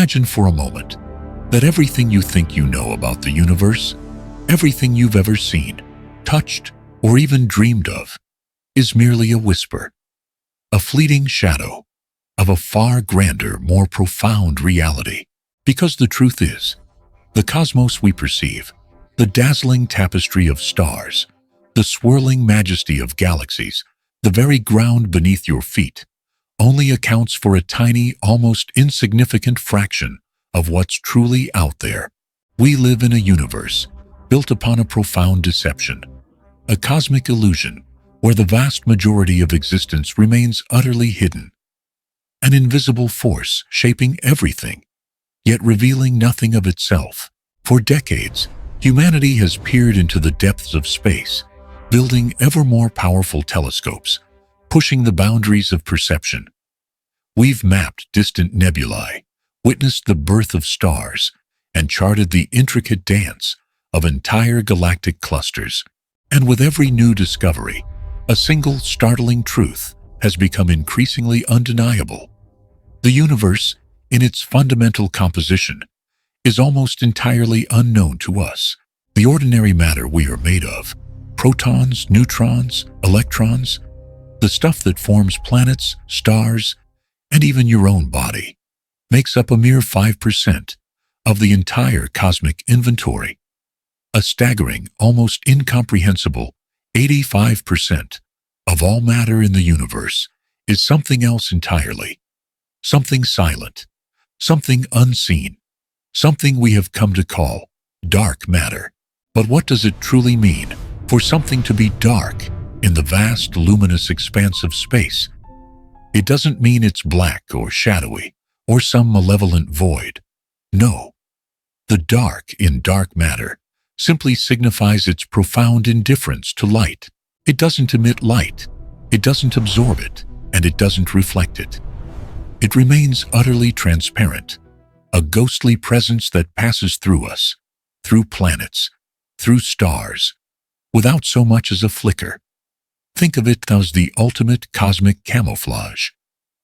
Imagine for a moment that everything you think you know about the universe, everything you've ever seen, touched, or even dreamed of, is merely a whisper, a fleeting shadow of a far grander, more profound reality. Because the truth is, the cosmos we perceive, the dazzling tapestry of stars, the swirling majesty of galaxies, the very ground beneath your feet, only accounts for a tiny, almost insignificant fraction of what's truly out there. We live in a universe built upon a profound deception, a cosmic illusion where the vast majority of existence remains utterly hidden, an invisible force shaping everything, yet revealing nothing of itself. For decades, humanity has peered into the depths of space, building ever more powerful telescopes, pushing the boundaries of perception. We've mapped distant nebulae, witnessed the birth of stars, and charted the intricate dance of entire galactic clusters. And with every new discovery, a single startling truth has become increasingly undeniable. The universe, in its fundamental composition, is almost entirely unknown to us. The ordinary matter we are made of, protons, neutrons, electrons, the stuff that forms planets, stars, and even your own body, makes up a mere 5% of the entire cosmic inventory. A staggering, almost incomprehensible 85% of all matter in the universe is something else entirely, something silent, something unseen, something we have come to call dark matter. But what does it truly mean for something to be dark in the vast, luminous expanse of space? It doesn't mean it's black or shadowy or some malevolent void. No, the dark in dark matter simply signifies its profound indifference to light. It doesn't emit light, it doesn't absorb it, and it doesn't reflect it. It remains utterly transparent, a ghostly presence that passes through us, through planets, through stars, without so much as a flicker. Think of it as the ultimate cosmic camouflage,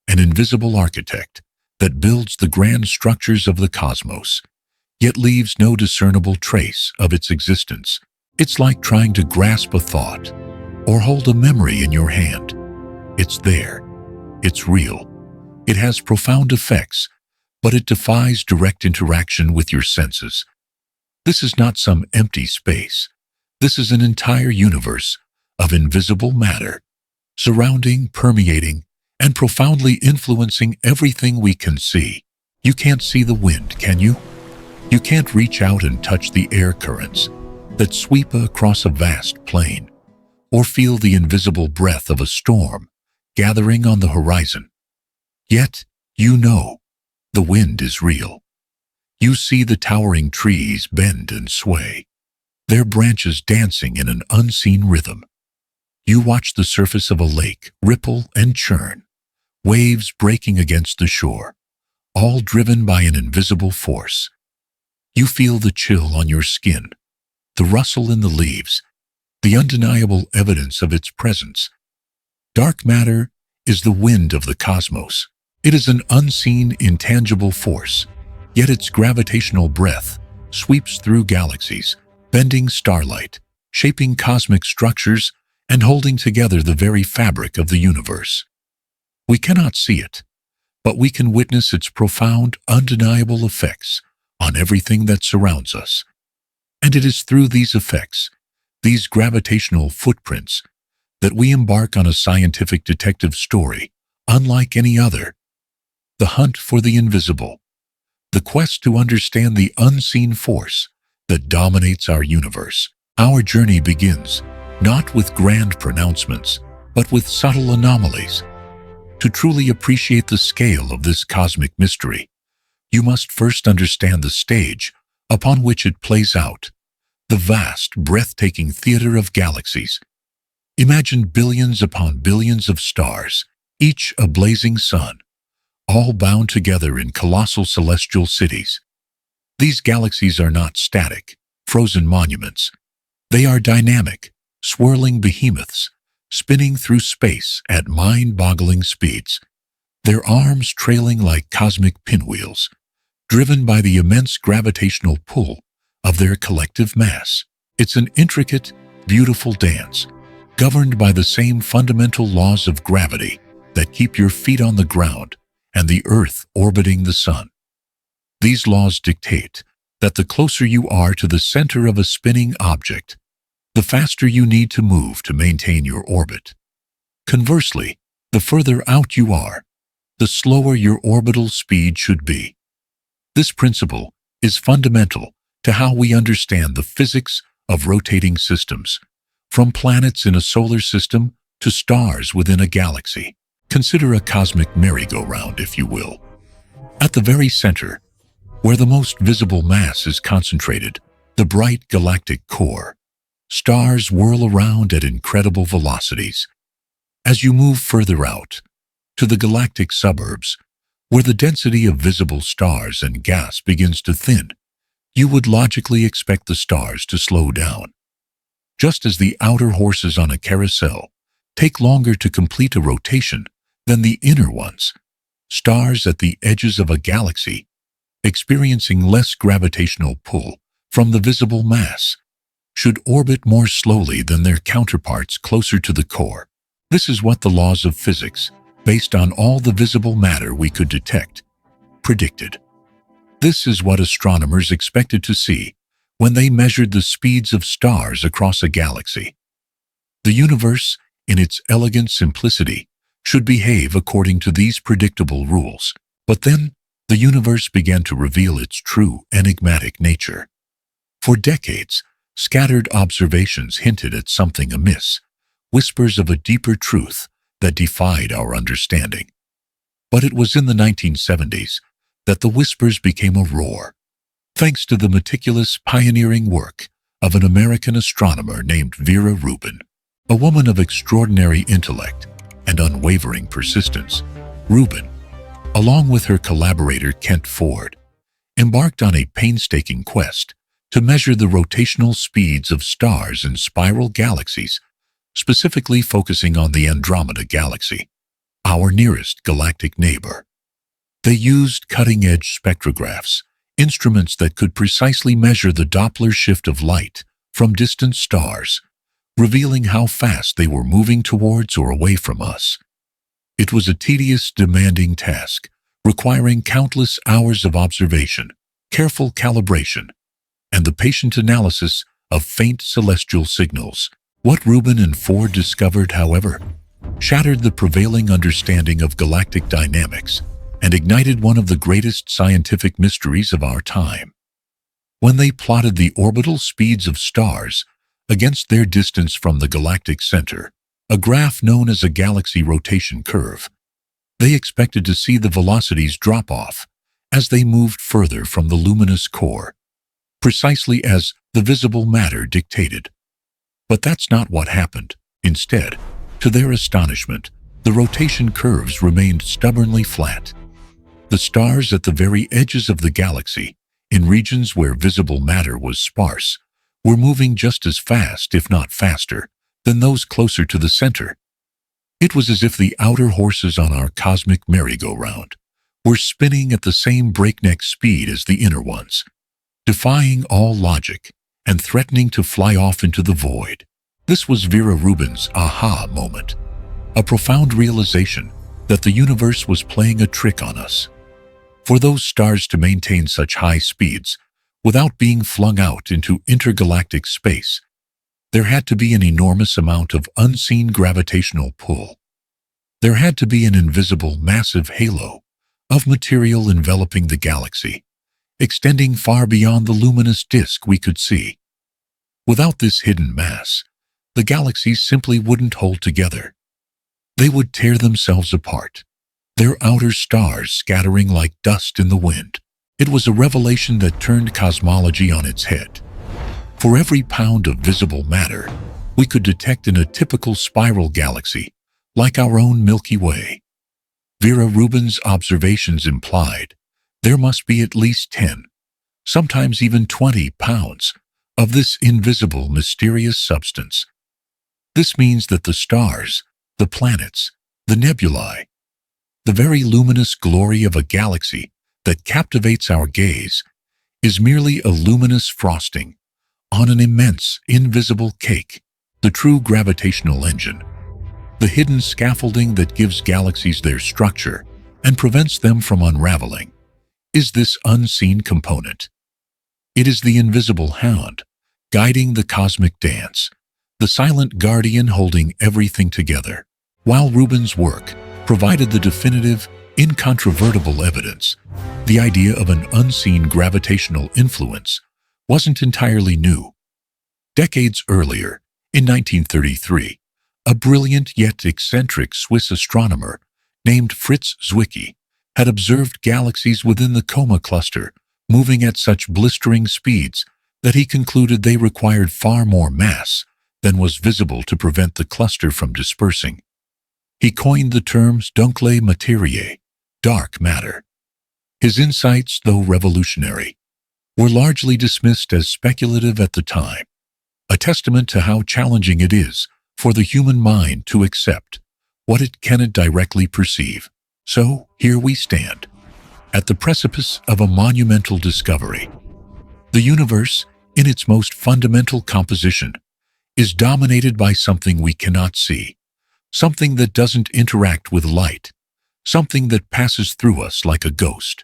an invisible architect that builds the grand structures of the cosmos, yet leaves no discernible trace of its existence. It's like trying to grasp a thought or hold a memory in your hand. It's there. It's real. It has profound effects, but it defies direct interaction with your senses. This is not some empty space. This is an entire universe of invisible matter, surrounding, permeating, and profoundly influencing everything we can see. You can't see the wind, can you? You can't reach out and touch the air currents that sweep across a vast plain, or feel the invisible breath of a storm gathering on the horizon. Yet, you know, the wind is real. You see the towering trees bend and sway, their branches dancing in an unseen rhythm. You watch the surface of a lake ripple and churn, waves breaking against the shore, all driven by an invisible force. You feel the chill on your skin, the rustle in the leaves, the undeniable evidence of its presence. Dark matter is the wind of the cosmos. It is an unseen, intangible force, yet its gravitational breath sweeps through galaxies, bending starlight, shaping cosmic structures, and holding together the very fabric of the universe. We cannot see it, but we can witness its profound, undeniable effects on everything that surrounds us. And it is through these effects, these gravitational footprints, that we embark on a scientific detective story unlike any other. The hunt for the invisible, the quest to understand the unseen force that dominates our universe. Our journey begins not with grand pronouncements, but with subtle anomalies. To truly appreciate the scale of this cosmic mystery, you must first understand the stage upon which it plays out, the vast, breathtaking theater of galaxies. Imagine billions upon billions of stars, each a blazing sun, all bound together in colossal celestial cities. These galaxies are not static, frozen monuments. They are dynamic, swirling behemoths, spinning through space at mind-boggling speeds, their arms trailing like cosmic pinwheels, driven by the immense gravitational pull of their collective mass. It's an intricate, beautiful dance, governed by the same fundamental laws of gravity that keep your feet on the ground and the Earth orbiting the Sun. These laws dictate that the closer you are to the center of a spinning object, the faster you need to move to maintain your orbit. Conversely, the further out you are, the slower your orbital speed should be. This principle is fundamental to how we understand the physics of rotating systems, from planets in a solar system to stars within a galaxy. Consider a cosmic merry-go-round, if you will. At the very center, where the most visible mass is concentrated, the bright galactic core, stars whirl around at incredible velocities. As you move further out, to the galactic suburbs, where the density of visible stars and gas begins to thin, you would logically expect the stars to slow down. Just as the outer horses on a carousel take longer to complete a rotation than the inner ones, stars at the edges of a galaxy, experiencing less gravitational pull from the visible mass, should orbit more slowly than their counterparts closer to the core. This is what the laws of physics, based on all the visible matter we could detect, predicted. This is what astronomers expected to see when they measured the speeds of stars across a galaxy. The universe, in its elegant simplicity, should behave according to these predictable rules. But then, the universe began to reveal its true, enigmatic nature. For decades, scattered observations hinted at something amiss, whispers of a deeper truth that defied our understanding. But it was in the 1970s that the whispers became a roar, thanks to the meticulous, pioneering work of an American astronomer named Vera Rubin. A woman of extraordinary intellect and unwavering persistence, Rubin, along with her collaborator Kent Ford, embarked on a painstaking quest to measure the rotational speeds of stars in spiral galaxies, specifically focusing on the Andromeda Galaxy, our nearest galactic neighbor. They used cutting-edge spectrographs, instruments that could precisely measure the Doppler shift of light from distant stars, revealing how fast they were moving towards or away from us. It was a tedious, demanding task, requiring countless hours of observation, careful calibration, and the patient analysis of faint celestial signals. What Rubin and Ford discovered, however, shattered the prevailing understanding of galactic dynamics and ignited one of the greatest scientific mysteries of our time. When they plotted the orbital speeds of stars against their distance from the galactic center, a graph known as a galaxy rotation curve, they expected to see the velocities drop off as they moved further from the luminous core, precisely as the visible matter dictated. But that's not what happened. Instead, to their astonishment, the rotation curves remained stubbornly flat. The stars at the very edges of the galaxy, in regions where visible matter was sparse, were moving just as fast, if not faster, than those closer to the center. It was as if the outer horses on our cosmic merry-go-round were spinning at the same breakneck speed as the inner ones, defying all logic and threatening to fly off into the void. This was Vera Rubin's aha moment, a profound realization that the universe was playing a trick on us. For those stars to maintain such high speeds without being flung out into intergalactic space, there had to be an enormous amount of unseen gravitational pull. There had to be an invisible, massive halo of material enveloping the galaxy, extending far beyond the luminous disk we could see. Without this hidden mass, the galaxies simply wouldn't hold together. They would tear themselves apart, their outer stars scattering like dust in the wind. It was a revelation that turned cosmology on its head. For every pound of visible matter we could detect in a typical spiral galaxy, like our own Milky Way, Vera Rubin's observations implied there must be at least 10, sometimes even 20 pounds of this invisible, mysterious substance. This means that the stars, the planets, the nebulae, the very luminous glory of a galaxy that captivates our gaze is merely a luminous frosting on an immense, invisible cake. The true gravitational engine, the hidden scaffolding that gives galaxies their structure and prevents them from unraveling, is this unseen component. It is the invisible hound, guiding the cosmic dance, the silent guardian holding everything together. While Rubin's work provided the definitive, incontrovertible evidence, the idea of an unseen gravitational influence wasn't entirely new. Decades earlier, in 1933, a brilliant yet eccentric Swiss astronomer named Fritz Zwicky had observed galaxies within the Coma cluster moving at such blistering speeds that he concluded they required far more mass than was visible to prevent the cluster from dispersing. He coined the terms dunkle Materie, dark matter. His insights, though revolutionary, were largely dismissed as speculative at the time, a testament to how challenging it is for the human mind to accept what it cannot directly perceive. So, here we stand, at the precipice of a monumental discovery. The universe, in its most fundamental composition, is dominated by something we cannot see, something that doesn't interact with light, something that passes through us like a ghost.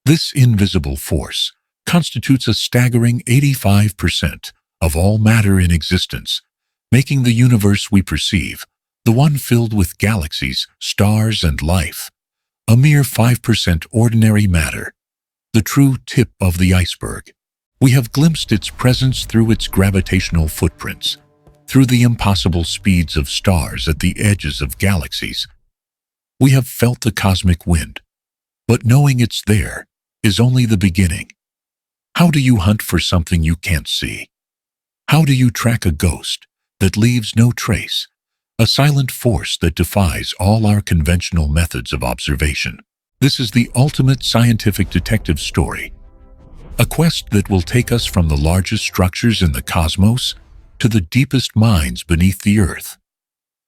This invisible force constitutes a staggering 85% of all matter in existence, making the universe we perceive, the one filled with galaxies, stars, and life, a mere 5% ordinary matter, the true tip of the iceberg. We have glimpsed its presence through its gravitational footprints, through the impossible speeds of stars at the edges of galaxies. We have felt the cosmic wind, but knowing it's there is only the beginning. How do you hunt for something you can't see? How do you track a ghost that leaves no trace, a silent force that defies all our conventional methods of observation? This is the ultimate scientific detective story, a quest that will take us from the largest structures in the cosmos to the deepest mines beneath the Earth.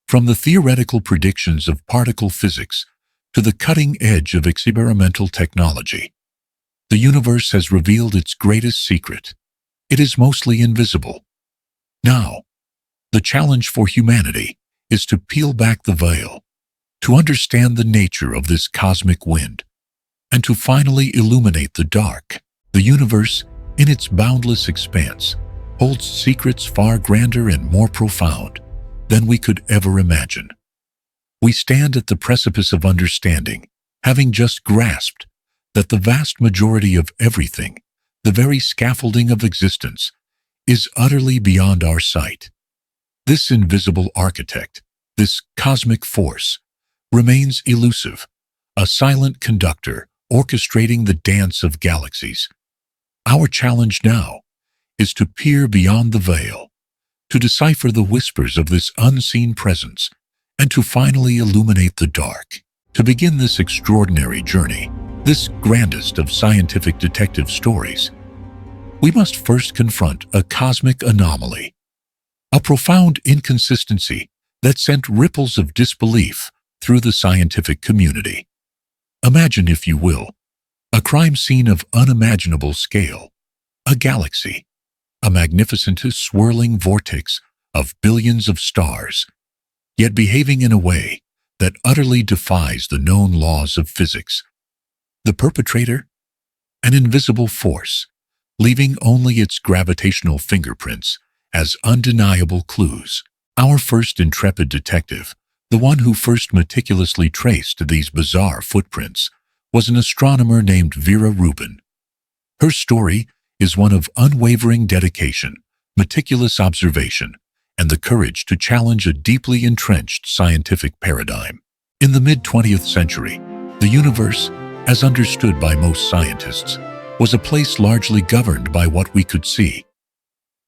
From the theoretical predictions of particle physics to the cutting edge of experimental technology, the universe has revealed its greatest secret. It is mostly invisible. Now, the challenge for humanity is to peel back the veil, to understand the nature of this cosmic wind, and to finally illuminate the dark. The universe, in its boundless expanse, holds secrets far grander and more profound than we could ever imagine. We stand at the precipice of understanding, having just grasped that the vast majority of everything, the very scaffolding of existence, is utterly beyond our sight. This invisible architect, this cosmic force, remains elusive, a silent conductor orchestrating the dance of galaxies. Our challenge now is to peer beyond the veil, to decipher the whispers of this unseen presence, and to finally illuminate the dark. To begin this extraordinary journey, this grandest of scientific detective stories, we must first confront a cosmic anomaly, a profound inconsistency that sent ripples of disbelief through the scientific community. Imagine, if you will, a crime scene of unimaginable scale, a galaxy, a magnificent swirling vortex of billions of stars, yet behaving in a way that utterly defies the known laws of physics. The perpetrator? An invisible force, leaving only its gravitational fingerprints as undeniable clues. Our first intrepid detective, the one who first meticulously traced these bizarre footprints, was an astronomer named Vera Rubin. Her story is one of unwavering dedication, meticulous observation, and the courage to challenge a deeply entrenched scientific paradigm. In the mid-20th century, the universe, as understood by most scientists, was a place largely governed by what we could see.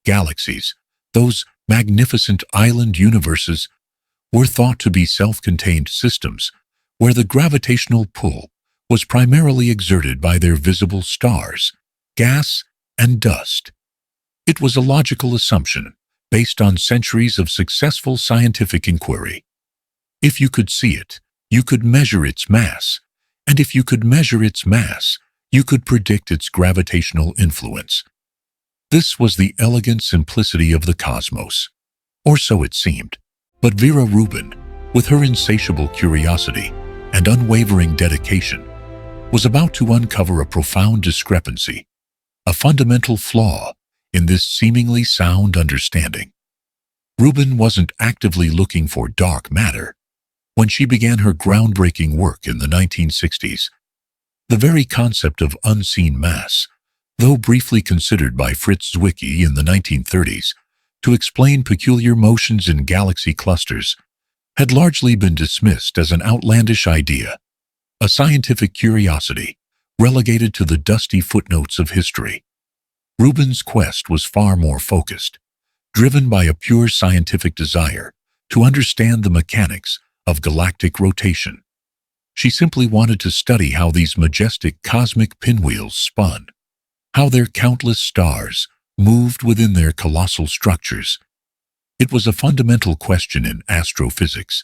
Galaxies, those magnificent island universes, were thought to be self-contained systems where the gravitational pull was primarily exerted by their visible stars, gas, and dust. It was a logical assumption based on centuries of successful scientific inquiry. If you could see it, you could measure its mass, And if you could measure its mass, you could predict its gravitational influence. This was the elegant simplicity of the cosmos, or so it seemed. But Vera Rubin, with her insatiable curiosity and unwavering dedication, was about to uncover a profound discrepancy, a fundamental flaw in this seemingly sound understanding. Rubin wasn't actively looking for dark matter when she began her groundbreaking work in the 1960s. The very concept of unseen mass, though briefly considered by Fritz Zwicky in the 1930s to explain peculiar motions in galaxy clusters, had largely been dismissed as an outlandish idea, a scientific curiosity relegated to the dusty footnotes of history. Rubin's quest was far more focused, driven by a pure scientific desire to understand the mechanics of galactic rotation. She simply wanted to study how these majestic cosmic pinwheels spun, how their countless stars moved within their colossal structures. It was a fundamental question in astrophysics,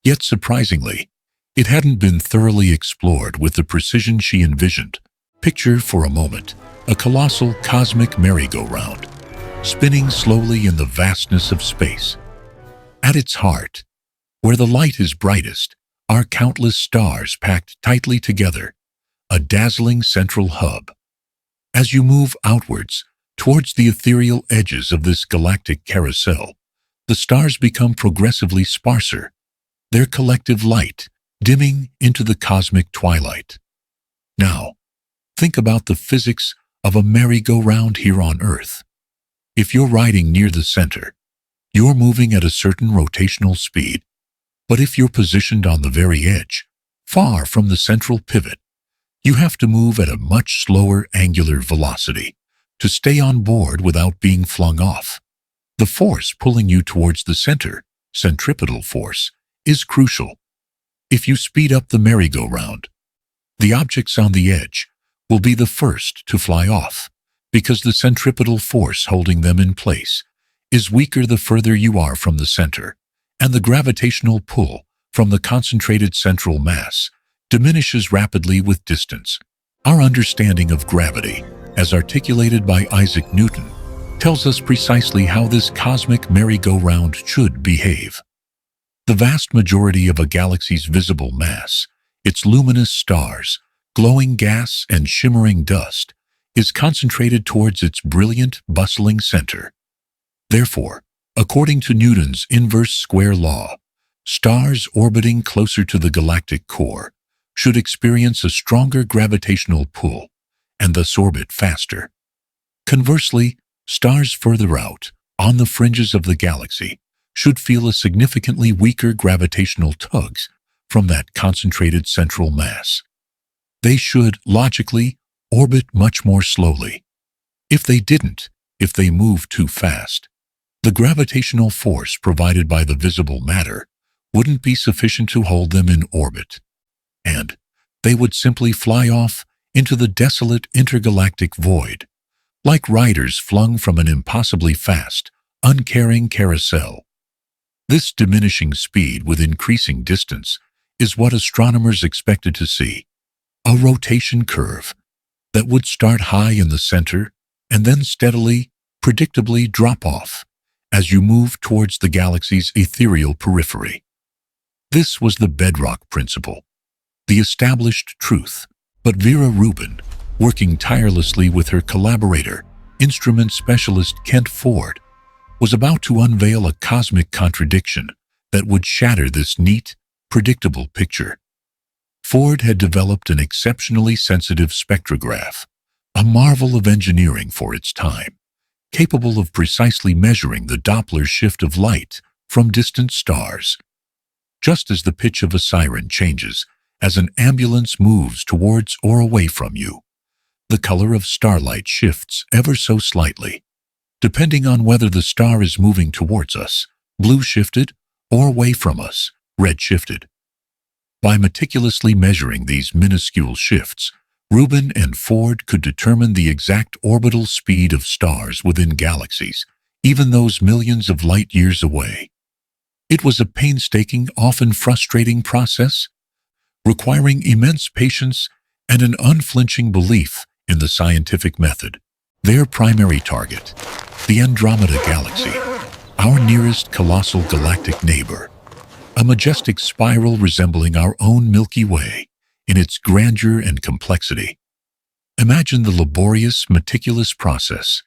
yet surprisingly, it hadn't been thoroughly explored with the precision she envisioned. Picture for a moment a colossal cosmic merry-go-round, spinning slowly in the vastness of space. At its heart, where the light is brightest, are countless stars packed tightly together, a dazzling central hub. As you move outwards, towards the ethereal edges of this galactic carousel, the stars become progressively sparser, their collective light dimming into the cosmic twilight. Now, think about the physics of a merry-go-round here on Earth. If you're riding near the center, you're moving at a certain rotational speed. But if you're positioned on the very edge, far from the central pivot, you have to move at a much slower angular velocity to stay on board without being flung off. The force pulling you towards the center, centripetal force, is crucial. If you speed up the merry-go-round, the objects on the edge will be the first to fly off, because the centripetal force holding them in place is weaker the further you are from the center, and the gravitational pull from the concentrated central mass diminishes rapidly with distance. Our understanding of gravity, as articulated by Isaac Newton, tells us precisely how this cosmic merry-go-round should behave. The vast majority of a galaxy's visible mass, its luminous stars, glowing gas, and shimmering dust, is concentrated towards its brilliant, bustling center. Therefore, according to Newton's inverse square law, stars orbiting closer to the galactic core should experience a stronger gravitational pull and thus orbit faster. Conversely, stars further out, on the fringes of the galaxy, should feel a significantly weaker gravitational tugs from that concentrated central mass. They should, logically, orbit much more slowly. If they moved too fast, the gravitational force provided by the visible matter wouldn't be sufficient to hold them in orbit, and they would simply fly off into the desolate intergalactic void, like riders flung from an impossibly fast, uncaring carousel. This diminishing speed with increasing distance is what astronomers expected to see, a rotation curve that would start high in the center and then steadily, predictably drop off as you move towards the galaxy's ethereal periphery. This was the bedrock principle, the established truth. But Vera Rubin, working tirelessly with her collaborator, instrument specialist Kent Ford, was about to unveil a cosmic contradiction that would shatter this neat, predictable picture. Ford had developed an exceptionally sensitive spectrograph, a marvel of engineering for its time, capable of precisely measuring the Doppler shift of light from distant stars. Just as the pitch of a siren changes as an ambulance moves towards or away from you, the color of starlight shifts ever so slightly, depending on whether the star is moving towards us, blue shifted, or away from us, red shifted. By meticulously measuring these minuscule shifts, Rubin and Ford could determine the exact orbital speed of stars within galaxies, even those millions of light years away. It was a painstaking, often frustrating process. requiring immense patience and an unflinching belief in the scientific method. Their primary target, the Andromeda Galaxy, our nearest colossal galactic neighbor, a majestic spiral resembling our own Milky Way in its grandeur and complexity. Imagine the laborious, meticulous process,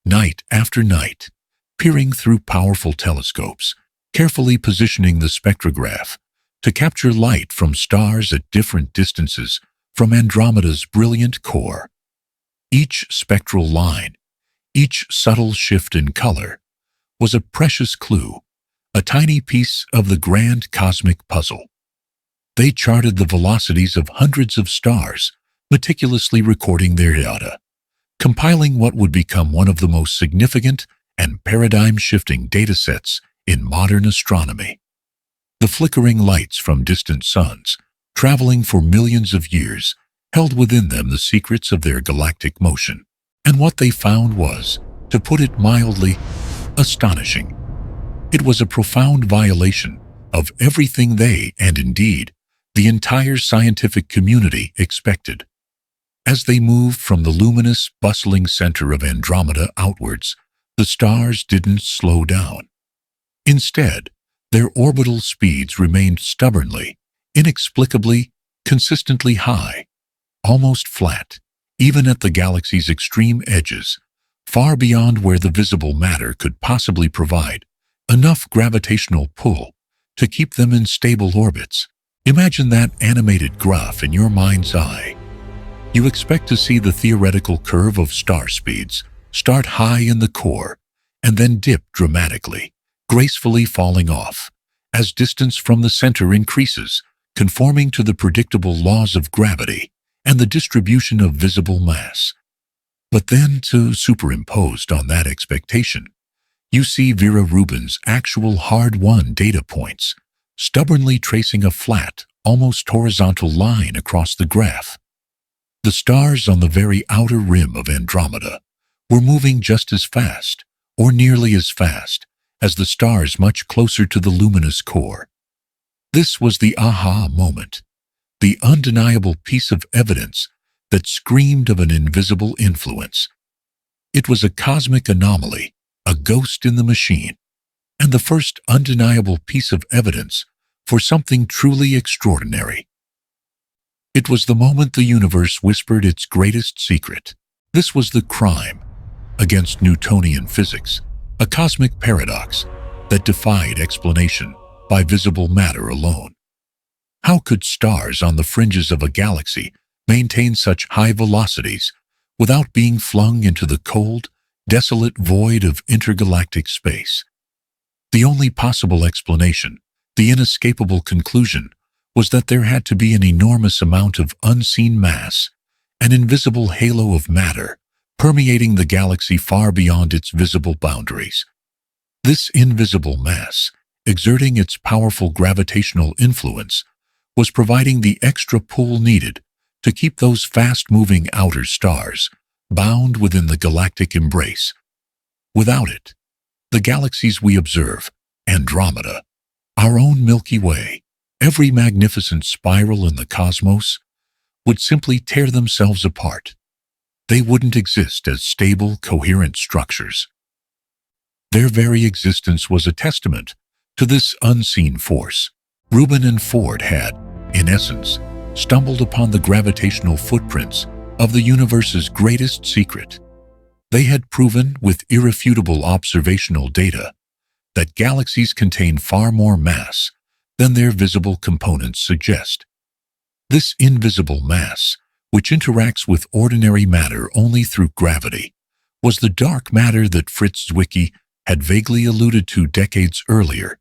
night after night, peering through powerful telescopes, carefully positioning the spectrograph to capture light from stars at different distances from Andromeda's brilliant core. Each spectral line, each subtle shift in color, was a precious clue, a tiny piece of the grand cosmic puzzle. They charted the velocities of hundreds of stars, meticulously recording their data, compiling what would become one of the most significant and paradigm-shifting datasets in modern astronomy. The flickering lights from distant suns, traveling for millions of years, held within them the secrets of their galactic motion. And what they found was, to put it mildly, astonishing. It was a profound violation of everything they, and indeed, the entire scientific community expected. As they moved from the luminous, bustling center of Andromeda outwards, the stars didn't slow down. Instead, their orbital speeds remained stubbornly, inexplicably, consistently high, almost flat, even at the galaxy's extreme edges, far beyond where the visible matter could possibly provide enough gravitational pull to keep them in stable orbits. Imagine that animated graph in your mind's eye. You expect to see the theoretical curve of star speeds start high in the core and then dip dramatically, gracefully falling off, as distance from the center increases, conforming to the predictable laws of gravity and the distribution of visible mass. But then, superimposed on that expectation, you see Vera Rubin's actual hard-won data points, stubbornly tracing a flat, almost horizontal line across the graph. The stars on the very outer rim of Andromeda were moving just as fast, or nearly as fast, as the stars much closer to the luminous core. This was the aha moment, the undeniable piece of evidence that screamed of an invisible influence. It was a cosmic anomaly, a ghost in the machine, and the first undeniable piece of evidence for something truly extraordinary. It was the moment the universe whispered its greatest secret. This was the crime against Newtonian physics, a cosmic paradox that defied explanation by visible matter alone. How could stars on the fringes of a galaxy maintain such high velocities without being flung into the cold, desolate void of intergalactic space? The only possible explanation, the inescapable conclusion, was that there had to be an enormous amount of unseen mass, an invisible halo of matter, permeating the galaxy far beyond its visible boundaries. This invisible mass, exerting its powerful gravitational influence, was providing the extra pull needed to keep those fast-moving outer stars bound within the galactic embrace. Without it, the galaxies we observe, Andromeda, our own Milky Way, every magnificent spiral in the cosmos, would simply tear themselves apart. They wouldn't exist as stable, coherent structures. Their very existence was a testament to this unseen force. Rubin and Ford had, in essence, stumbled upon the gravitational footprints of the universe's greatest secret. They had proven, with irrefutable observational data, that galaxies contain far more mass than their visible components suggest. This invisible mass, which interacts with ordinary matter only through gravity, was the dark matter that Fritz Zwicky had vaguely alluded to decades earlier,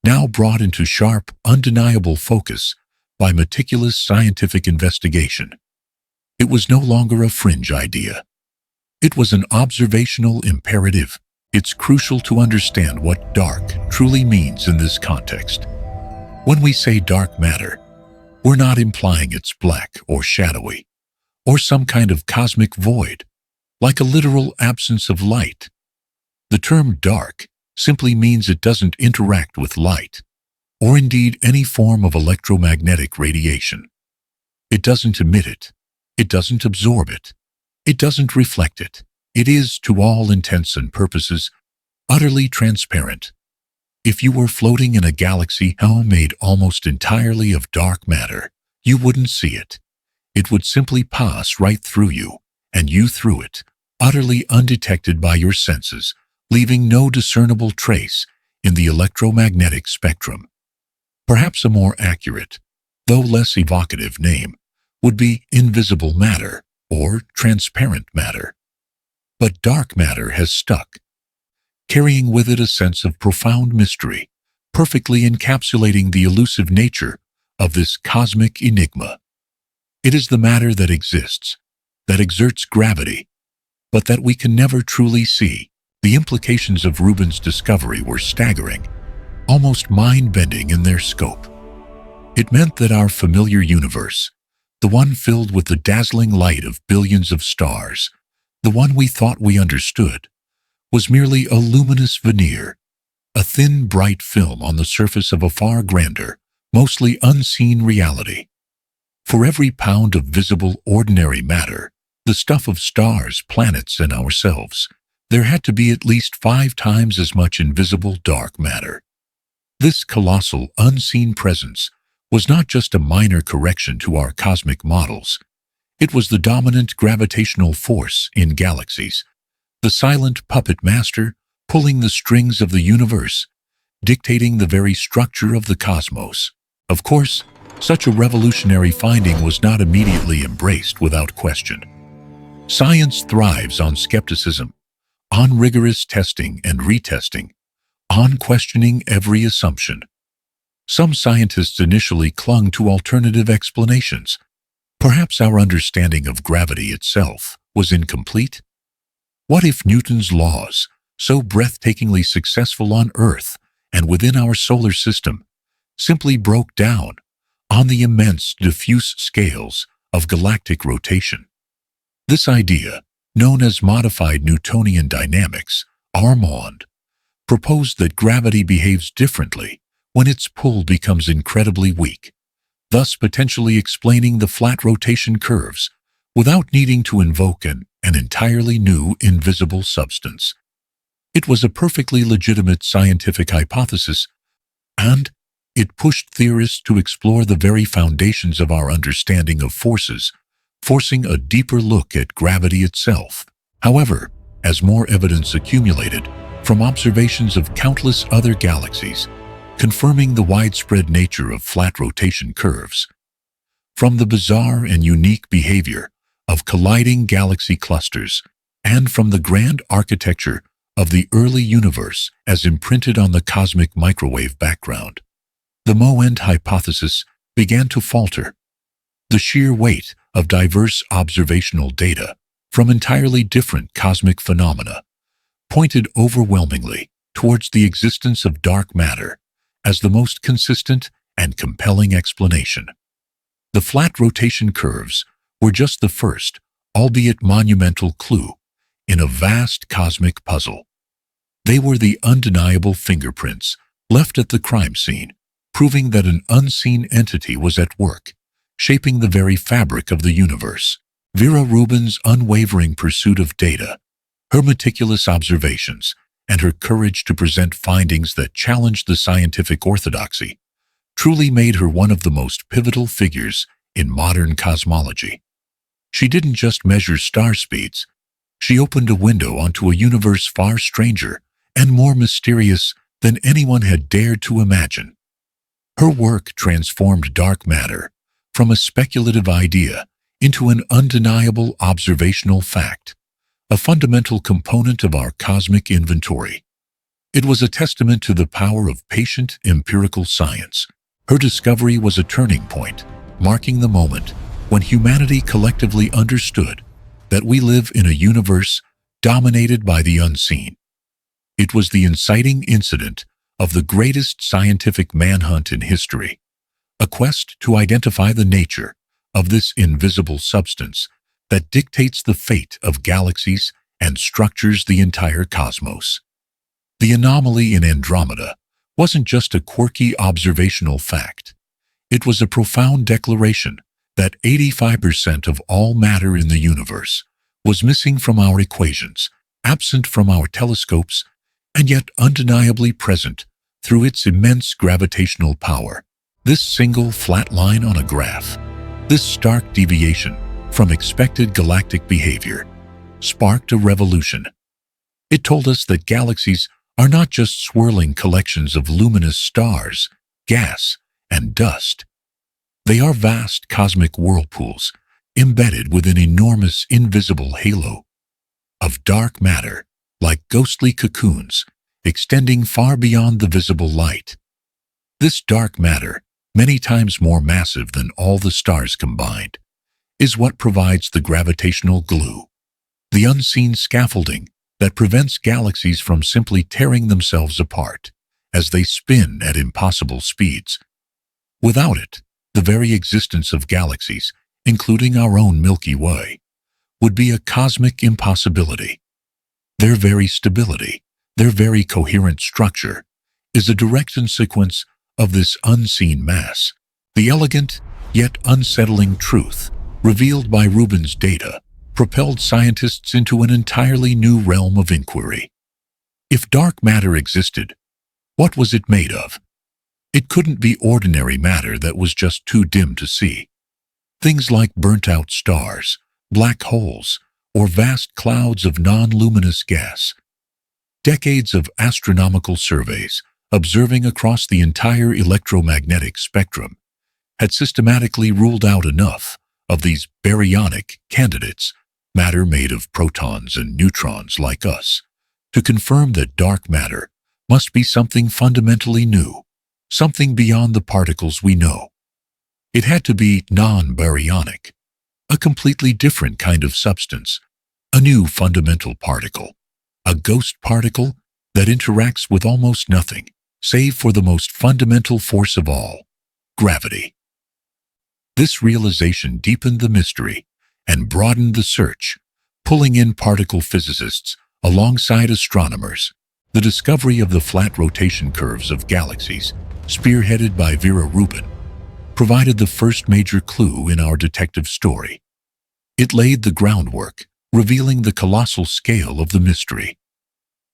now brought into sharp, undeniable focus by meticulous scientific investigation. It was no longer a fringe idea. It was an observational imperative. It's crucial to understand what dark truly means in this context. When we say dark matter, we're not implying it's black or shadowy, or some kind of cosmic void, like a literal absence of light. The term dark simply means it doesn't interact with light, or indeed any form of electromagnetic radiation. It doesn't emit it. It doesn't absorb it. It doesn't reflect it. It is, to all intents and purposes, utterly transparent. If you were floating in a galaxy made almost entirely of dark matter, you wouldn't see it. It would simply pass right through you, and you through it, utterly undetected by your senses, leaving no discernible trace in the electromagnetic spectrum. Perhaps a more accurate, though less evocative name, would be invisible matter or transparent matter. But dark matter has stuck, carrying with it a sense of profound mystery, perfectly encapsulating the elusive nature of this cosmic enigma. It is the matter that exists, that exerts gravity, but that we can never truly see. The implications of Rubin's discovery were staggering, almost mind-bending in their scope. It meant that our familiar universe, the one filled with the dazzling light of billions of stars, the one we thought we understood, was merely a luminous veneer, a thin, bright film on the surface of a far grander, mostly unseen reality. For every pound of visible, ordinary matter, the stuff of stars, planets, and ourselves, there had to be at least 5 times as much invisible dark matter. This colossal, unseen presence was not just a minor correction to our cosmic models. It was the dominant gravitational force in galaxies, the silent puppet master pulling the strings of the universe, dictating the very structure of the cosmos. Of course, such a revolutionary finding was not immediately embraced without question. Science thrives on skepticism, on rigorous testing and retesting, on questioning every assumption. Some scientists initially clung to alternative explanations. Perhaps our understanding of gravity itself was incomplete. What if Newton's laws, so breathtakingly successful on Earth and within our solar system, simply broke down on the immense, diffuse scales of galactic rotation? This idea, known as modified Newtonian dynamics, Armand, proposed that gravity behaves differently when its pull becomes incredibly weak, thus potentially explaining the flat rotation curves without needing to invoke an entirely new invisible substance. It was a perfectly legitimate scientific hypothesis, and it pushed theorists to explore the very foundations of our understanding of forces, forcing a deeper look at gravity itself. However, as more evidence accumulated from observations of countless other galaxies, confirming the widespread nature of flat rotation curves, from the bizarre and unique behavior of colliding galaxy clusters, and from the grand architecture of the early universe as imprinted on the cosmic microwave background, the Moend hypothesis began to falter. The sheer weight of diverse observational data from entirely different cosmic phenomena pointed overwhelmingly towards the existence of dark matter as the most consistent and compelling explanation. The flat rotation curves were just the first, albeit monumental clue in a vast cosmic puzzle. They were the undeniable fingerprints left at the crime scene, proving that an unseen entity was at work, shaping the very fabric of the universe. Vera Rubin's unwavering pursuit of data, her meticulous observations, and her courage to present findings that challenged the scientific orthodoxy truly made her one of the most pivotal figures in modern cosmology. She didn't just measure star speeds. She opened a window onto a universe far stranger and more mysterious than anyone had dared to imagine. Her work transformed dark matter from a speculative idea into an undeniable observational fact, a fundamental component of our cosmic inventory. It was a testament to the power of patient, empirical science. Her discovery was a turning point, marking the moment when humanity collectively understood that we live in a universe dominated by the unseen. It was the inciting incident of the greatest scientific manhunt in history, a quest to identify the nature of this invisible substance that dictates the fate of galaxies and structures the entire cosmos. The anomaly in Andromeda wasn't just a quirky observational fact. It was a profound declaration that 85% of all matter in the universe was missing from our equations, absent from our telescopes, and yet undeniably present through its immense gravitational power. This single flat line on a graph, this stark deviation from expected galactic behavior, sparked a revolution. It told us that galaxies are not just swirling collections of luminous stars, gas, and dust. They are vast cosmic whirlpools embedded within an enormous invisible halo of dark matter, like ghostly cocoons extending far beyond the visible light. This dark matter, many times more massive than all the stars combined, is what provides the gravitational glue, the unseen scaffolding that prevents galaxies from simply tearing themselves apart as they spin at impossible speeds. Without it, the very existence of galaxies, including our own Milky Way, would be a cosmic impossibility. Their very stability, their very coherent structure, is a direct consequence of this unseen mass, the elegant yet unsettling truth revealed by Rubin's data propelled scientists into an entirely new realm of inquiry. If dark matter existed, what was it made of? It couldn't be ordinary matter that was just too dim to see. Things like burnt-out stars, black holes, or vast clouds of non-luminous gas. Decades of astronomical surveys, observing across the entire electromagnetic spectrum, had systematically ruled out enough of these baryonic candidates, matter made of protons and neutrons like us, to confirm that dark matter must be something fundamentally new, something beyond the particles we know. It had to be non-baryonic, a completely different kind of substance, a new fundamental particle, a ghost particle that interacts with almost nothing, save for the most fundamental force of all, gravity. This realization deepened the mystery and broadened the search, pulling in particle physicists alongside astronomers. The discovery of the flat rotation curves of galaxies, spearheaded by Vera Rubin, provided the first major clue in our detective story. It laid the groundwork, revealing the colossal scale of the mystery.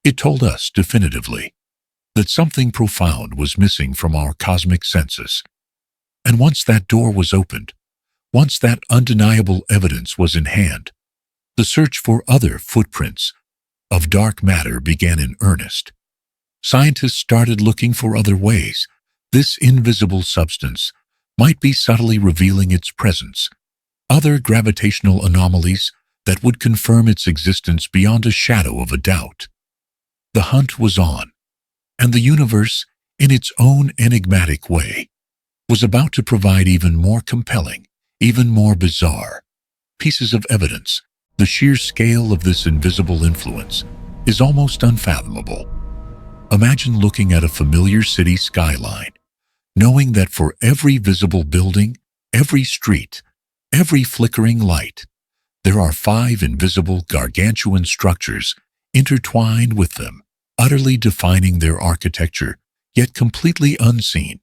It told us definitively that something profound was missing from our cosmic census. And once that door was opened, once that undeniable evidence was in hand, the search for other footprints of dark matter began in earnest. Scientists started looking for other ways this invisible substance might be subtly revealing its presence, other gravitational anomalies that would confirm its existence beyond a shadow of a doubt. The hunt was on, and the universe, in its own enigmatic way, was about to provide even more compelling, even more bizarre pieces of evidence. The sheer scale of this invisible influence is almost unfathomable. Imagine looking at a familiar city skyline, knowing that for every visible building, every street, every flickering light, there are 5 invisible gargantuan structures intertwined with them, utterly defining their architecture, yet completely unseen.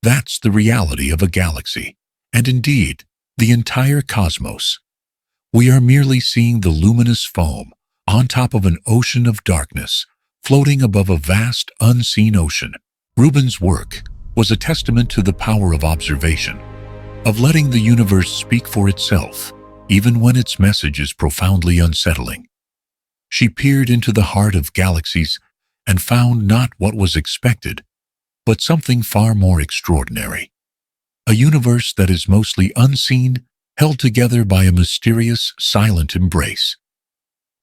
That's the reality of a galaxy, and indeed, the entire cosmos. We are merely seeing the luminous foam on top of an ocean of darkness, floating above a vast, unseen ocean. Rubin's work was a testament to the power of observation, of letting the universe speak for itself, even when its message is profoundly unsettling. She peered into the heart of galaxies and found not what was expected, but something far more extraordinary. A universe that is mostly unseen, held together by a mysterious, silent embrace.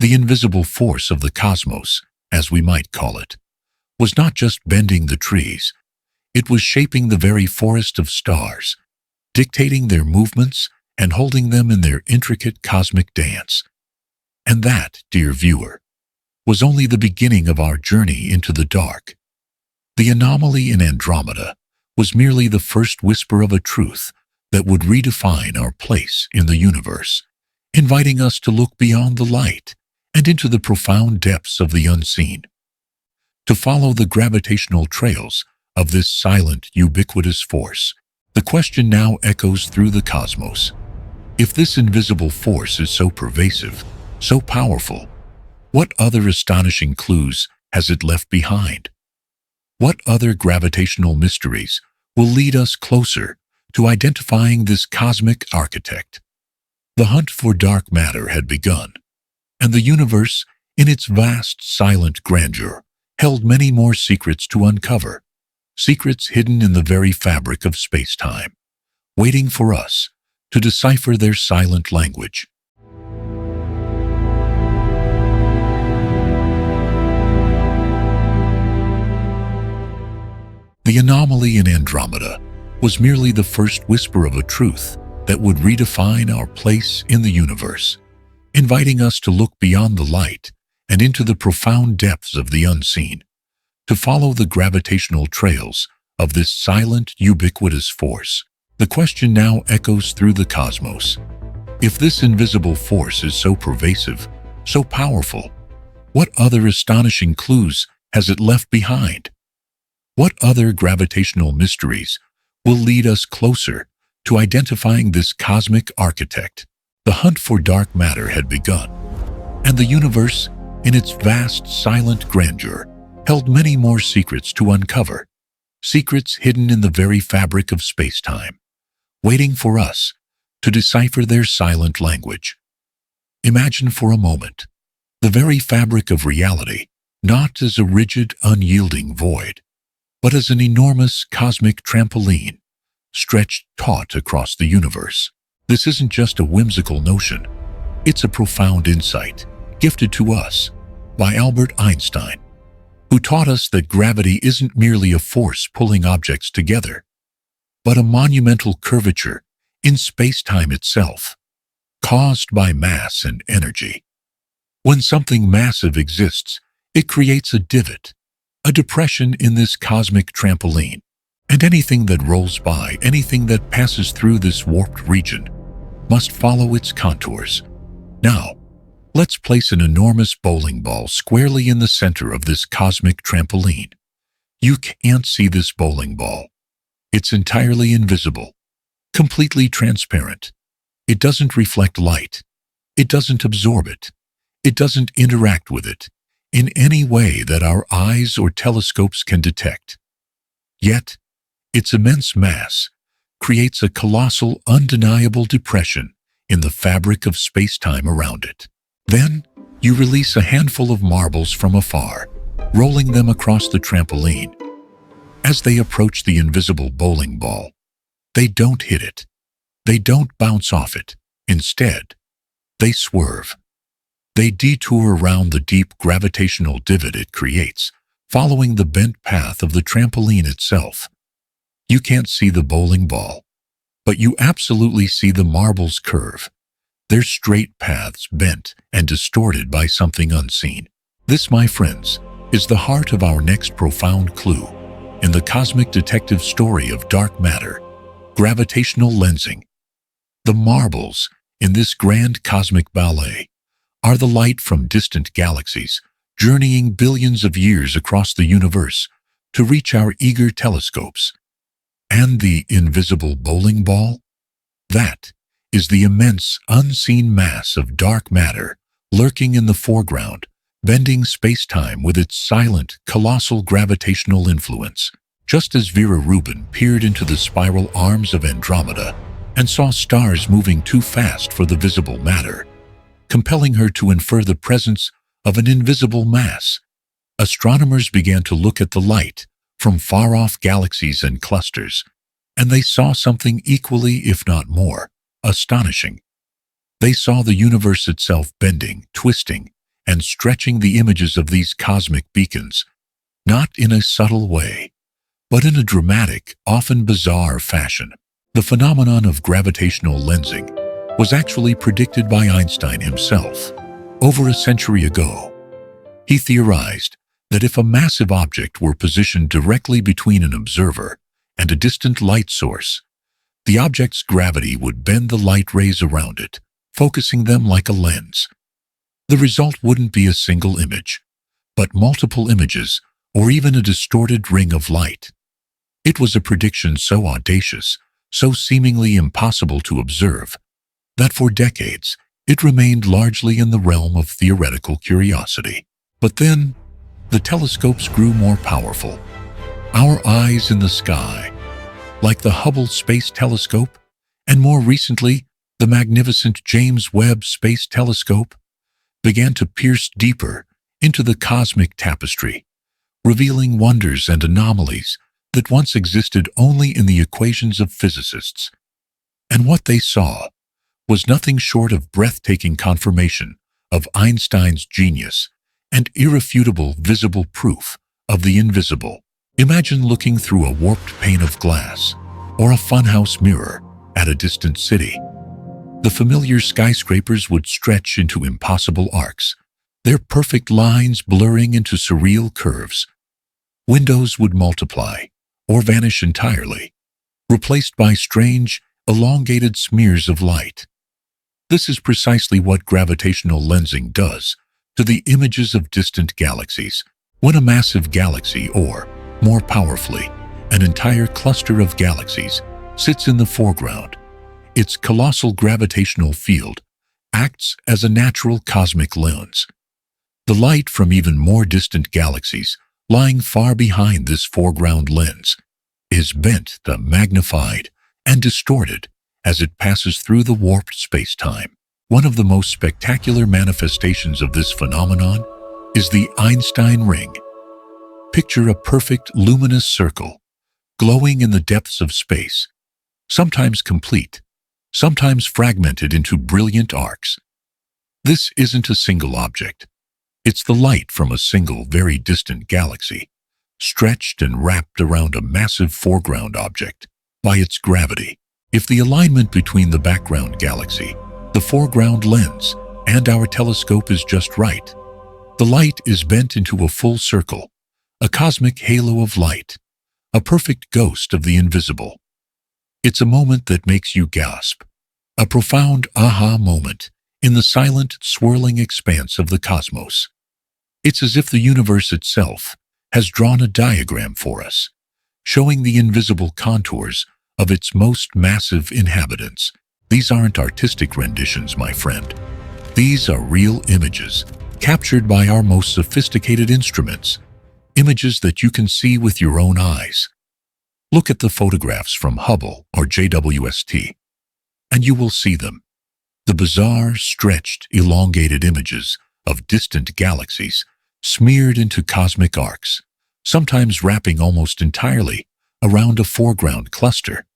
The invisible force of the cosmos, as we might call it, was not just bending the trees, it was shaping the very forest of stars, dictating their movements and holding them in their intricate cosmic dance. And that, dear viewer, was only the beginning of our journey into the dark. The anomaly in Andromeda was merely the first whisper of a truth that would redefine our place in the universe, inviting us to look beyond the light and into the profound depths of the unseen, to follow the gravitational trails of this silent, ubiquitous force. The question now echoes through the cosmos. If this invisible force is so pervasive, so powerful, what other astonishing clues has it left behind? What other gravitational mysteries will lead us closer to identifying this cosmic architect? The hunt for dark matter had begun, and the universe, in its vast, silent grandeur, held many more secrets to uncover, secrets hidden in the very fabric of space-time, waiting for us to decipher their silent language. The anomaly in Andromeda was merely the first whisper of a truth that would redefine our place in the universe, inviting us to look beyond the light and into the profound depths of the unseen, to follow the gravitational trails of this silent, ubiquitous force. The question now echoes through the cosmos. If this invisible force is so pervasive, so powerful, what other astonishing clues has it left behind? What other gravitational mysteries will lead us closer to identifying this cosmic architect? The hunt for dark matter had begun, and the universe, in its vast, silent grandeur, held many more secrets to uncover, secrets hidden in the very fabric of space-time, waiting for us to decipher their silent language. Imagine for a moment the very fabric of reality, not as a rigid, unyielding void, but as an enormous cosmic trampoline stretched taut across the universe. This isn't just a whimsical notion. It's a profound insight gifted to us by Albert Einstein, who taught us that gravity isn't merely a force pulling objects together, but a monumental curvature in space-time itself, caused by mass and energy. When something massive exists, it creates a divot, a depression in this cosmic trampoline, and anything that rolls by, anything that passes through this warped region, must follow its contours. Now, let's place an enormous bowling ball squarely in the center of this cosmic trampoline. You can't see this bowling ball. It's entirely invisible, completely transparent. It doesn't reflect light. It doesn't absorb it. It doesn't interact with it in any way that our eyes or telescopes can detect. Yet, its immense mass creates a colossal, undeniable depression in the fabric of space-time around it. Then, you release a handful of marbles from afar, rolling them across the trampoline. As they approach the invisible bowling ball, they don't hit it. They don't bounce off it. Instead, they swerve. They detour around the deep gravitational divot it creates, following the bent path of the trampoline itself. You can't see the bowling ball, but you absolutely see the marbles curve, their straight paths bent and distorted by something unseen. This, my friends, is the heart of our next profound clue in the cosmic detective story of dark matter, gravitational lensing. The marbles in this grand cosmic ballet are the light from distant galaxies, journeying billions of years across the universe to reach our eager telescopes. And the invisible bowling ball? That is the immense, unseen mass of dark matter lurking in the foreground, bending space-time with its silent, colossal gravitational influence. Just as Vera Rubin peered into the spiral arms of Andromeda and saw stars moving too fast for the visible matter, compelling her to infer the presence of an invisible mass, astronomers began to look at the light from far-off galaxies and clusters, and they saw something equally, if not more, astonishing. They saw the universe itself bending, twisting, and stretching the images of these cosmic beacons, not in a subtle way, but in a dramatic, often bizarre fashion. The phenomenon of gravitational lensing was actually predicted by Einstein himself over a century ago. He theorized that if a massive object were positioned directly between an observer and a distant light source, the object's gravity would bend the light rays around it, focusing them like a lens. The result wouldn't be a single image, but multiple images or even a distorted ring of light. It was a prediction so audacious so seemingly impossible to observe that for decades it remained largely in the realm of theoretical curiosity. But then, the telescopes grew more powerful. Our eyes in the sky, like the Hubble Space Telescope, and more recently, the magnificent James Webb Space Telescope, began to pierce deeper into the cosmic tapestry, revealing wonders and anomalies that once existed only in the equations of physicists. And what they saw was nothing short of breathtaking confirmation of Einstein's genius and irrefutable visible proof of the invisible. Imagine looking through a warped pane of glass or a funhouse mirror at a distant city. The familiar skyscrapers would stretch into impossible arcs, their perfect lines blurring into surreal curves. Windows would multiply or vanish entirely, replaced by strange, elongated smears of light. This is precisely what gravitational lensing does to the images of distant galaxies. When a massive galaxy, or, more powerfully, an entire cluster of galaxies, sits in the foreground, its colossal gravitational field acts as a natural cosmic lens. The light from even more distant galaxies, lying far behind this foreground lens, is bent, magnified, and distorted as it passes through the warped space-time. One of the most spectacular manifestations of this phenomenon is the Einstein ring. Picture a perfect luminous circle, glowing in the depths of space, sometimes complete, sometimes fragmented into brilliant arcs. This isn't a single object. It's the light from a single, very distant galaxy, stretched and wrapped around a massive foreground object by its gravity. If the alignment between the background galaxy, the foreground lens, and our telescope is just right, the light is bent into a full circle, a cosmic halo of light, a perfect ghost of the invisible. It's a moment that makes you gasp, a profound aha moment in the silent, swirling expanse of the cosmos. It's as if the universe itself has drawn a diagram for us, showing the invisible contours of its most massive inhabitants. These aren't artistic renditions, my friend. These are real images, captured by our most sophisticated instruments, images that you can see with your own eyes. Look at the photographs from Hubble or JWST, and you will see them. The bizarre, stretched, elongated images of distant galaxies smeared into cosmic arcs, sometimes wrapping almost entirely around a foreground cluster.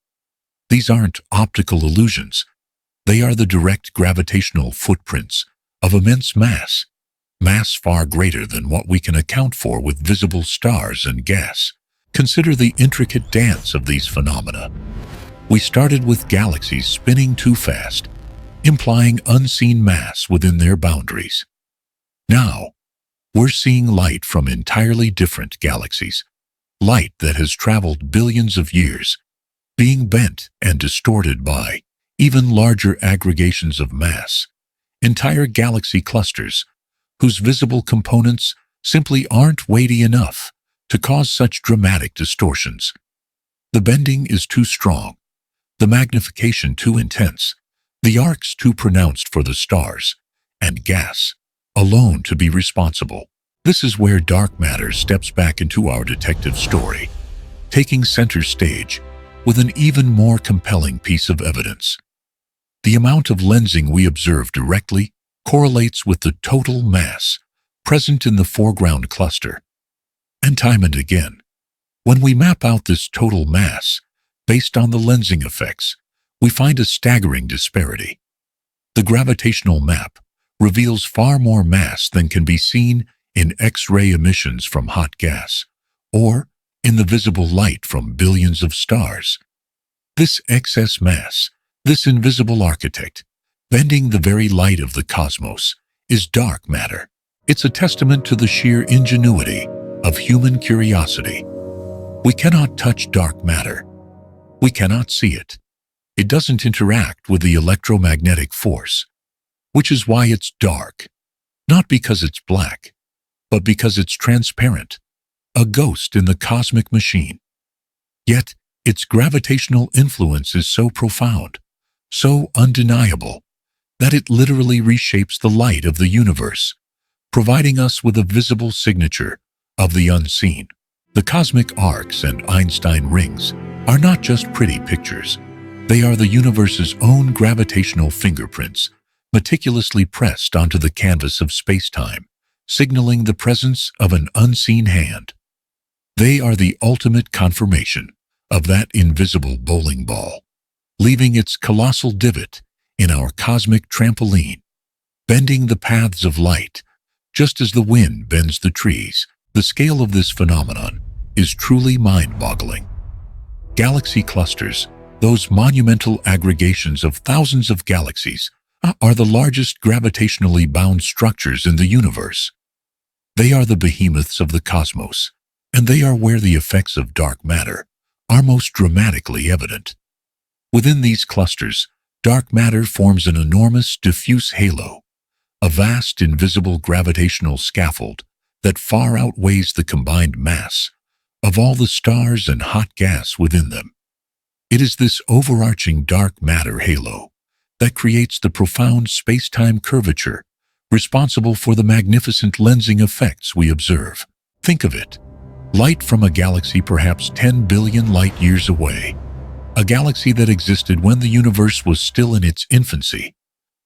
These aren't optical illusions. They are the direct gravitational footprints of immense mass far greater than what we can account for with visible stars and gas. Consider the intricate dance of these phenomena. We started with galaxies spinning too fast, implying unseen mass within their boundaries. Now, we're seeing light from entirely different galaxies, light that has traveled billions of years, being bent and distorted by even larger aggregations of mass, entire galaxy clusters whose visible components simply aren't weighty enough to cause such dramatic distortions. The bending is too strong, the magnification too intense, the arcs too pronounced for the stars and gas alone to be responsible. This is where dark matter steps back into our detective story, taking center stage with an even more compelling piece of evidence. The amount of lensing we observe directly correlates with the total mass present in the foreground cluster. And time and again, when we map out this total mass based on the lensing effects, we find a staggering disparity. The gravitational map reveals far more mass than can be seen in X-ray emissions from hot gas, or in the visible light from billions of stars. This excess mass, this invisible architect, bending the very light of the cosmos, is dark matter. It's a testament to the sheer ingenuity of human curiosity. We cannot touch dark matter. We cannot see it. It doesn't interact with the electromagnetic force, which is why it's dark, not because it's black, but because it's transparent, a ghost in the cosmic machine. Yet, Its gravitational influence is so profound, so undeniable, that it literally reshapes the light of the universe, providing us with a visible signature of the unseen. The cosmic arcs and Einstein rings are not just pretty pictures. They are the universe's own gravitational fingerprints, meticulously pressed onto the canvas of space-time, signaling the presence of an unseen hand. They are the ultimate confirmation of that invisible bowling ball, leaving its colossal divot in our cosmic trampoline, bending the paths of light, just as the wind bends the trees. The scale of this phenomenon is truly mind-boggling. Galaxy clusters, those monumental aggregations of thousands of galaxies, are the largest gravitationally bound structures in the universe. They are the behemoths of the cosmos, and they are where the effects of dark matter are most dramatically evident. Within these clusters, dark matter forms an enormous diffuse halo, a vast invisible gravitational scaffold that far outweighs the combined mass of all the stars and hot gas within them. It is this overarching dark matter halo that creates the profound space-time curvature responsible for the magnificent lensing effects we observe. Think of it. Light from a galaxy perhaps 10 billion light-years away, a galaxy that existed when the universe was still in its infancy,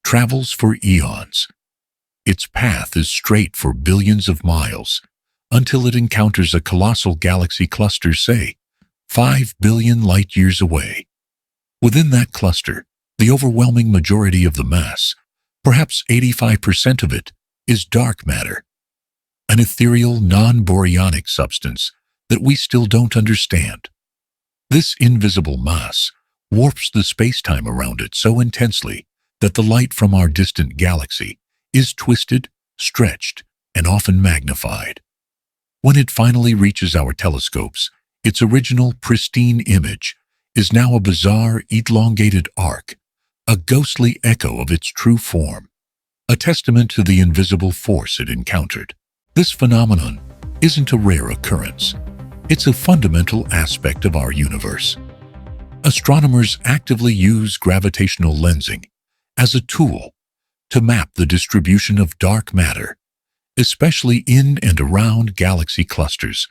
travels for eons. Its path is straight for billions of miles until it encounters a colossal galaxy cluster, say, 5 billion light-years away. Within that cluster, the overwhelming majority of the mass, perhaps 85% of it, is dark matter, an ethereal, non-boryonic substance that we still don't understand. This invisible mass warps the space-time around it so intensely that the light from our distant galaxy is twisted, stretched, and often magnified. When it finally reaches our telescopes, its original pristine image is now a bizarre, elongated arc, a ghostly echo of its true form, a testament to the invisible force it encountered. This phenomenon isn't a rare occurrence. It's a fundamental aspect of our universe. Astronomers actively use gravitational lensing as a tool to map the distribution of dark matter, especially in and around galaxy clusters.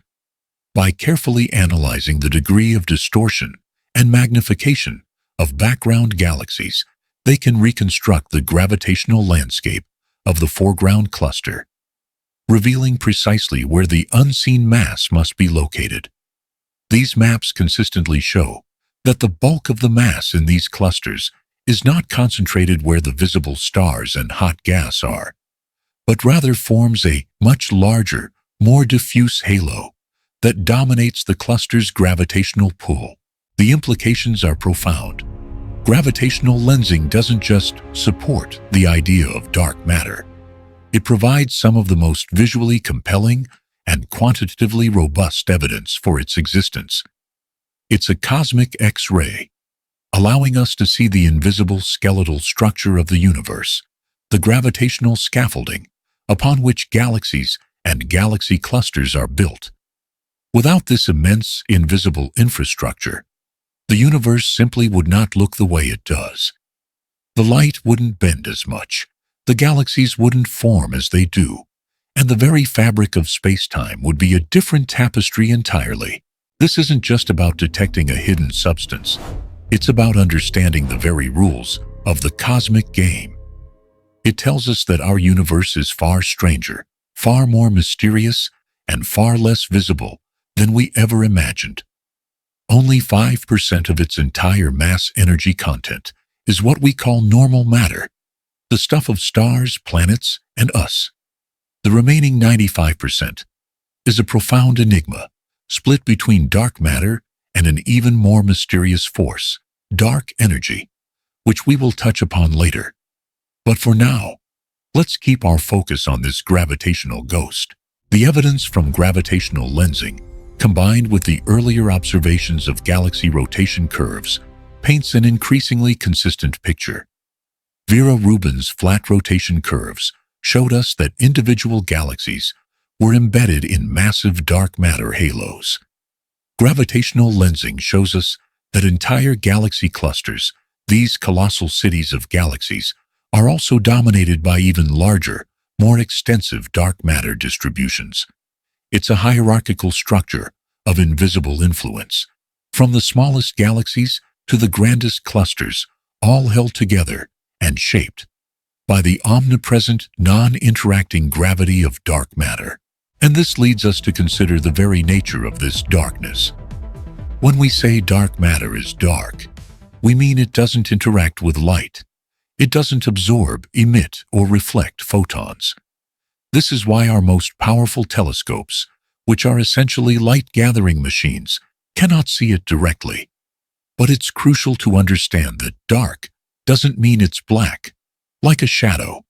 By carefully analyzing the degree of distortion and magnification of background galaxies, they can reconstruct the gravitational landscape of the foreground cluster, revealing precisely where the unseen mass must be located. These maps consistently show that the bulk of the mass in these clusters is not concentrated where the visible stars and hot gas are, but rather forms a much larger, more diffuse halo that dominates the cluster's gravitational pull. The implications are profound. Gravitational lensing doesn't just support the idea of dark matter. It provides some of the most visually compelling and quantitatively robust evidence for its existence. It's a cosmic X-ray, allowing us to see the invisible skeletal structure of the universe, the gravitational scaffolding upon which galaxies and galaxy clusters are built. Without this immense, invisible infrastructure, the universe simply would not look the way it does. The light wouldn't bend as much, the galaxies wouldn't form as they do, and the very fabric of space-time would be a different tapestry entirely. This isn't just about detecting a hidden substance. It's about understanding the very rules of the cosmic game. It tells us that our universe is far stranger, far more mysterious, and far less visible than we ever imagined. Only 5% of its entire mass energy content is what we call normal matter, the stuff of stars, planets, and us. The remaining 95% is a profound enigma, split between dark matter and an even more mysterious force, dark energy, which we will touch upon later. But for now, let's keep our focus on this gravitational ghost. The evidence from gravitational lensing, combined with the earlier observations of galaxy rotation curves, paints an increasingly consistent picture. Vera Rubin's flat rotation curves showed us that individual galaxies were embedded in massive dark matter halos. Gravitational lensing shows us that entire galaxy clusters, these colossal cities of galaxies, are also dominated by even larger, more extensive dark matter distributions. It's a hierarchical structure of invisible influence, from the smallest galaxies to the grandest clusters, all held together and shaped by the omnipresent, non-interacting gravity of dark matter. And this leads us to consider the very nature of this darkness. When we say dark matter is dark, we mean it doesn't interact with light. It doesn't absorb, emit, or reflect photons. This is why our most powerful telescopes, which are essentially light-gathering machines, cannot see it directly. But it's crucial to understand that dark doesn't mean it's black, like a shadow.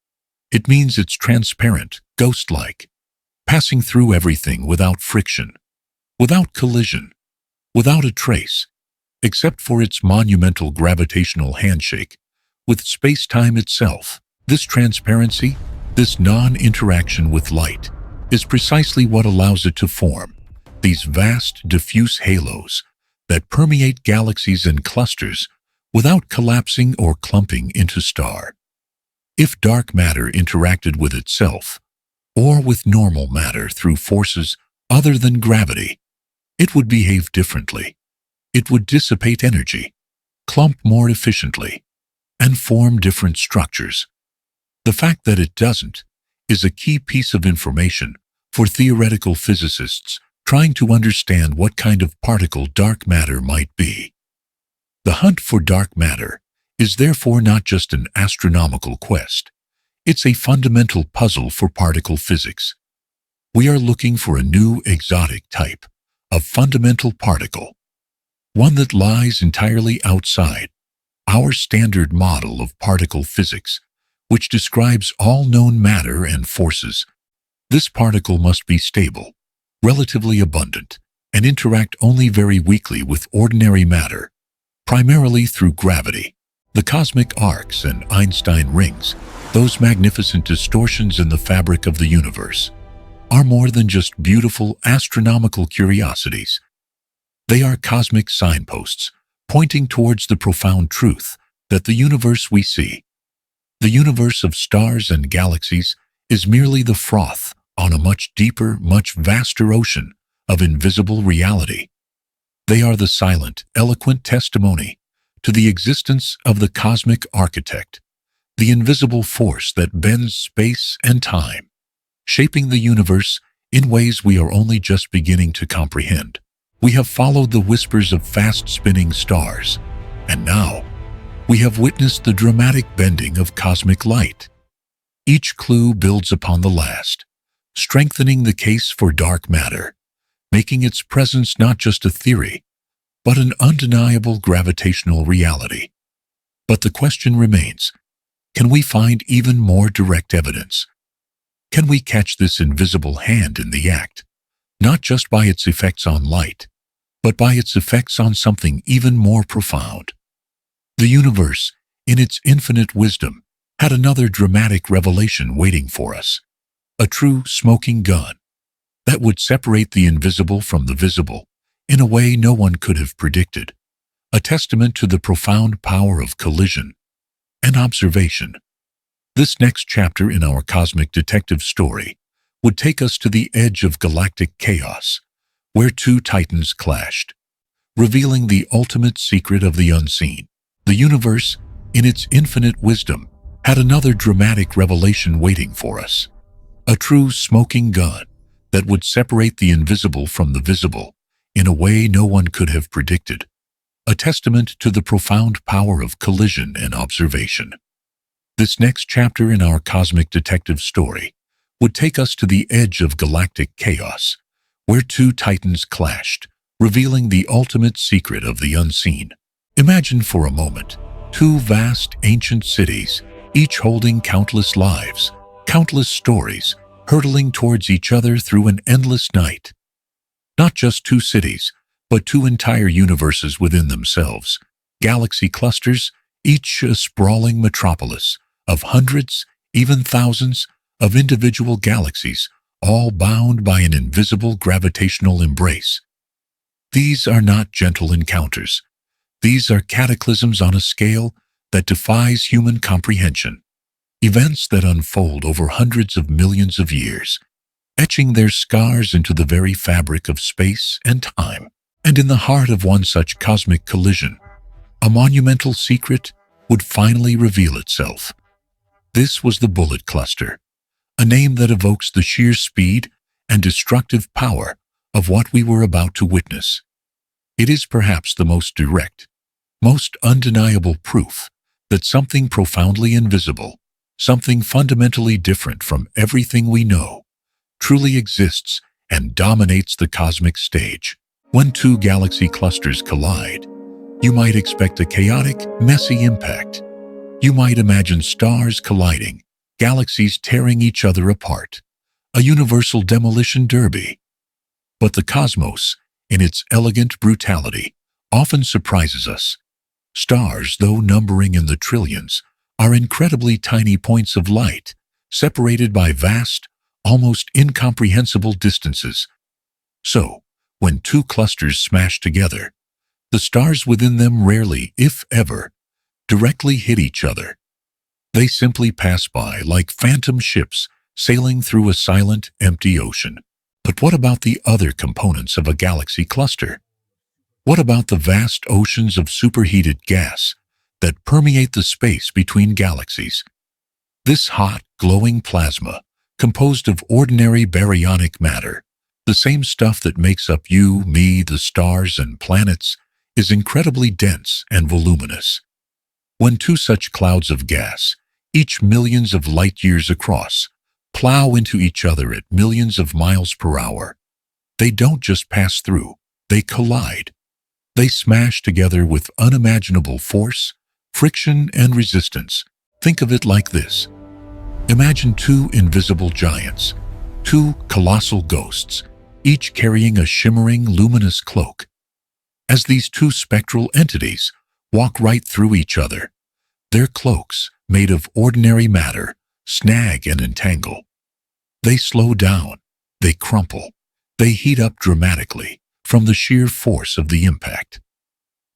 It means it's transparent, ghost-like, passing through everything without friction, without collision, without a trace, except for its monumental gravitational handshake with space-time itself. This transparency, this non-interaction with light, is precisely what allows it to form these vast, diffuse halos that permeate galaxies and clusters without collapsing or clumping into star. If dark matter interacted with itself, or with normal matter through forces other than gravity, it would behave differently. It would dissipate energy, clump more efficiently, and form different structures. The fact that it doesn't is a key piece of information for theoretical physicists trying to understand what kind of particle dark matter might be. The hunt for dark matter is therefore not just an astronomical quest. It's a fundamental puzzle for particle physics. We are looking for a new exotic type of fundamental particle, one that lies entirely outside our standard model of particle physics, which describes all known matter and forces. This particle must be stable, relatively abundant, and interact only very weakly with ordinary matter, primarily through gravity. The cosmic arcs and Einstein rings, those magnificent distortions in the fabric of the universe, are more than just beautiful astronomical curiosities. They are cosmic signposts pointing towards the profound truth that the universe we see, the universe of stars and galaxies, is merely the froth on a much deeper, much vaster ocean of invisible reality. They are the silent, eloquent testimony to the existence of the cosmic architect, the invisible force that bends space and time, shaping the universe in ways we are only just beginning to comprehend. We have followed the whispers of fast-spinning stars, and now we have witnessed the dramatic bending of cosmic light. Each clue builds upon the last, strengthening the case for dark matter, making its presence not just a theory, but an undeniable gravitational reality. But the question remains, can we find even more direct evidence? Can we catch this invisible hand in the act, not just by its effects on light, but by its effects on something even more profound? The universe, in its infinite wisdom, had another dramatic revelation waiting for us, a true smoking gun that would separate the invisible from the visible in a way no one could have predicted, a testament to the profound power of collision and observation. This next chapter in our cosmic detective story would take us to the edge of galactic chaos, where two titans clashed, revealing the ultimate secret of the unseen. The universe, in its infinite wisdom, had another dramatic revelation waiting for us, a true smoking gun that would separate the invisible from the visible in a way no one could have predicted, a testament to the profound power of collision and observation. This next chapter in our cosmic detective story would take us to the edge of galactic chaos, where two titans clashed, revealing the ultimate secret of the unseen. Imagine for a moment two vast ancient cities, each holding countless lives, countless stories, hurtling towards each other through an endless night. Not just two cities, but two entire universes within themselves, galaxy clusters, each a sprawling metropolis of hundreds, even thousands, of individual galaxies, all bound by an invisible gravitational embrace. These are not gentle encounters. These are cataclysms on a scale that defies human comprehension. Events that unfold over hundreds of millions of years, etching their scars into the very fabric of space and time. And in the heart of one such cosmic collision, a monumental secret would finally reveal itself. This was the Bullet Cluster, a name that evokes the sheer speed and destructive power of what we were about to witness. It is perhaps the most direct, most undeniable proof that something profoundly invisible, something fundamentally different from everything we know, truly exists and dominates the cosmic stage. When two galaxy clusters collide, you might expect a chaotic, messy impact. You might imagine stars colliding, galaxies tearing each other apart, a universal demolition derby. But the cosmos, in its elegant brutality, often surprises us. Stars, though numbering in the trillions, are incredibly tiny points of light, separated by vast, almost incomprehensible distances. So, when two clusters smash together, the stars within them rarely, if ever, directly hit each other. They simply pass by like phantom ships sailing through a silent, empty ocean. But what about the other components of a galaxy cluster? What about the vast oceans of superheated gas that permeate the space between galaxies? This hot, glowing plasma, composed of ordinary baryonic matter, the same stuff that makes up you, me, the stars, and planets, is incredibly dense and voluminous. When two such clouds of gas, each millions of light-years across, plow into each other at millions of miles per hour, they don't just pass through, they collide. They smash together with unimaginable force, friction, and resistance. Think of it like this. Imagine two invisible giants, two colossal ghosts, each carrying a shimmering, luminous cloak. As these two spectral entities walk right through each other, their cloaks, made of ordinary matter, snag and entangle. They slow down, they crumple, they heat up dramatically from the sheer force of the impact.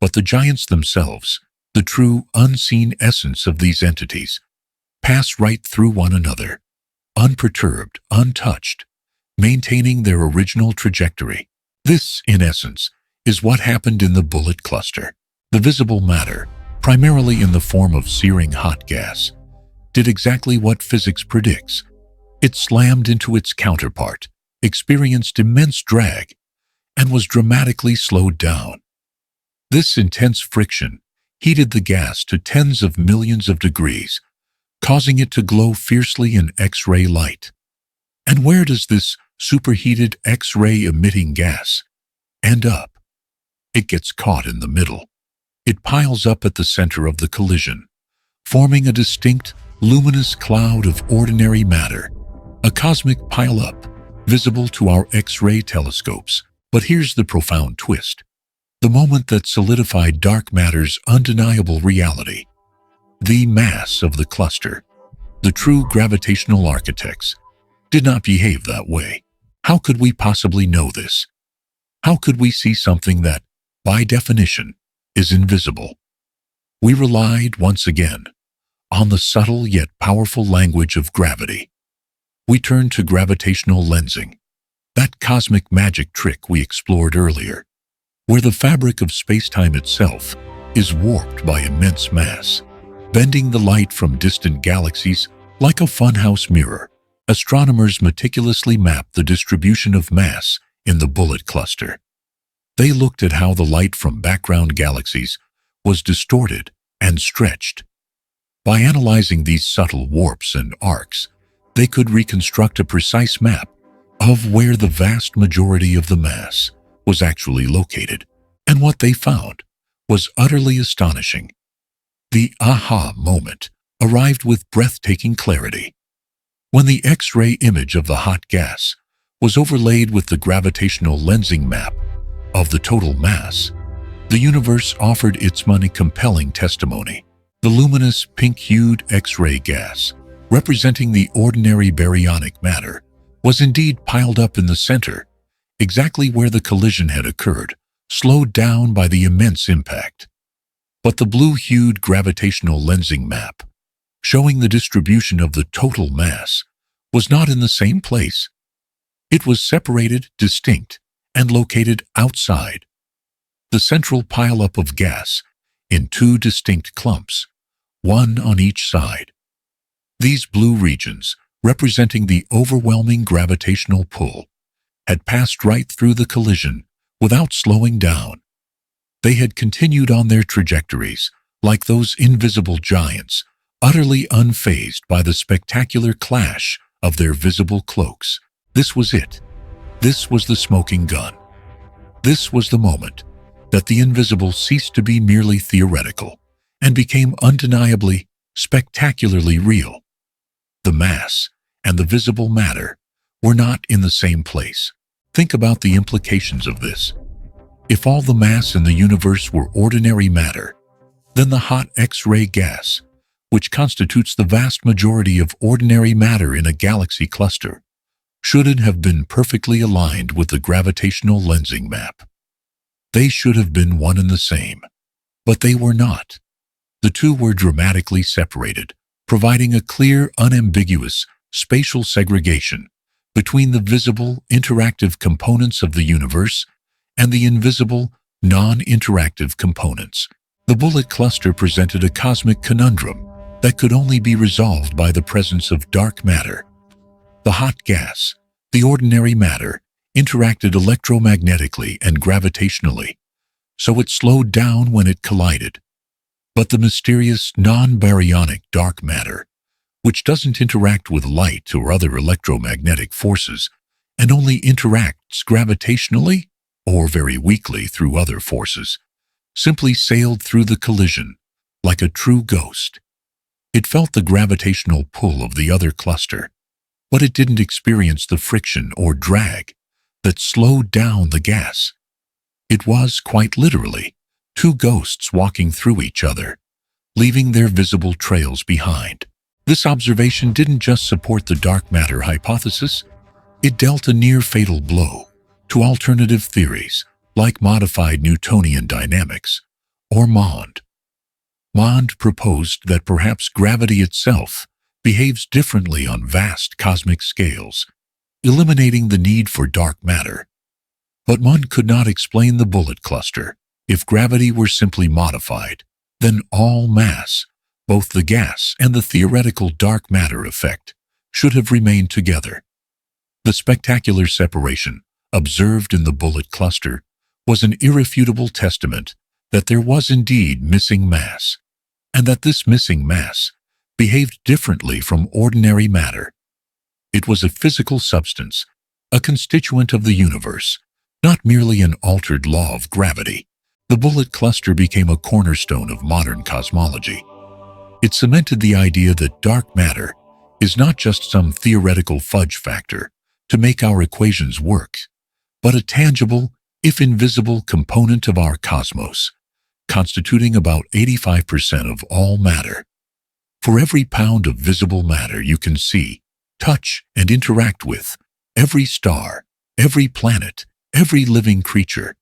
But the giants themselves, the true unseen essence of these entities, pass right through one another, unperturbed, untouched, maintaining their original trajectory. This, in essence, is what happened in the Bullet Cluster. The visible matter, primarily in the form of searing hot gas, did exactly what physics predicts. It slammed into its counterpart, experienced immense drag, and was dramatically slowed down. This intense friction heated the gas to tens of millions of degrees, causing it to glow fiercely in X-ray light. And where does this superheated X-ray emitting gas end up? It gets caught in the middle. It piles up at the center of the collision, forming a distinct, luminous cloud of ordinary matter, a cosmic pileup visible to our X-ray telescopes. But here's the profound twist. The moment that solidified dark matter's undeniable reality. The mass of the cluster, the true gravitational architects, did not behave that way. How could we possibly know this? How could we see something that, by definition, is invisible? We relied, once again, on the subtle yet powerful language of gravity. We turned to gravitational lensing, that cosmic magic trick we explored earlier, where the fabric of space-time itself is warped by immense mass, bending the light from distant galaxies like a funhouse mirror. Astronomers meticulously mapped the distribution of mass in the Bullet Cluster. They looked at how the light from background galaxies was distorted and stretched. By analyzing these subtle warps and arcs, they could reconstruct a precise map of where the vast majority of the mass was actually located. And what they found was utterly astonishing. The aha moment arrived with breathtaking clarity. When the X-ray image of the hot gas was overlaid with the gravitational lensing map of the total mass, the universe offered its compelling testimony. The luminous pink-hued X-ray gas, representing the ordinary baryonic matter, was indeed piled up in the center, exactly where the collision had occurred, slowed down by the immense impact. But the blue-hued gravitational lensing map, showing the distribution of the total mass, was not in the same place. It was separated, distinct, and located outside the central pileup of gas in two distinct clumps, one on each side. These blue regions, representing the overwhelming gravitational pull, had passed right through the collision without slowing down. They had continued on their trajectories, like those invisible giants, utterly unfazed by the spectacular clash of their visible cloaks. This was it. This was the smoking gun. This was the moment that the invisible ceased to be merely theoretical and became undeniably, spectacularly real. The mass and the visible matter were not in the same place. Think about the implications of this. If all the mass in the universe were ordinary matter, then the hot X-ray gas, which constitutes the vast majority of ordinary matter in a galaxy cluster, should have been perfectly aligned with the gravitational lensing map. They should have been one and the same, but they were not. The two were dramatically separated, providing a clear, unambiguous spatial segregation between the visible, interactive components of the universe and the invisible, non-interactive components. The bullet cluster presented a cosmic conundrum that could only be resolved by the presence of dark matter. The hot gas, the ordinary matter, interacted electromagnetically and gravitationally, so it slowed down when it collided. But the mysterious non-baryonic dark matter, which doesn't interact with light or other electromagnetic forces and only interacts gravitationally or very weakly through other forces, simply sailed through the collision like a true ghost. It felt the gravitational pull of the other cluster, but it didn't experience the friction or drag that slowed down the gas. It was, quite literally, two ghosts walking through each other, leaving their visible trails behind. This observation didn't just support the dark matter hypothesis, it dealt a near-fatal blow to alternative theories like modified Newtonian dynamics, or MOND. MOND proposed that perhaps gravity itself behaves differently on vast cosmic scales, eliminating the need for dark matter. But MOND could not explain the bullet cluster. If gravity were simply modified, then all mass, both the gas and the theoretical dark matter effect, should have remained together. The spectacular separation observed in the bullet cluster was an irrefutable testament that there was indeed missing mass, and that this missing mass behaved differently from ordinary matter. It was a physical substance, a constituent of the universe, not merely an altered law of gravity. The bullet cluster became a cornerstone of modern cosmology. It cemented the idea that dark matter is not just some theoretical fudge factor to make our equations work, but a tangible, if invisible, component of our cosmos, constituting about 85% of all matter. For every pound of visible matter you can see, touch, and interact with, every star, every planet, every living creature,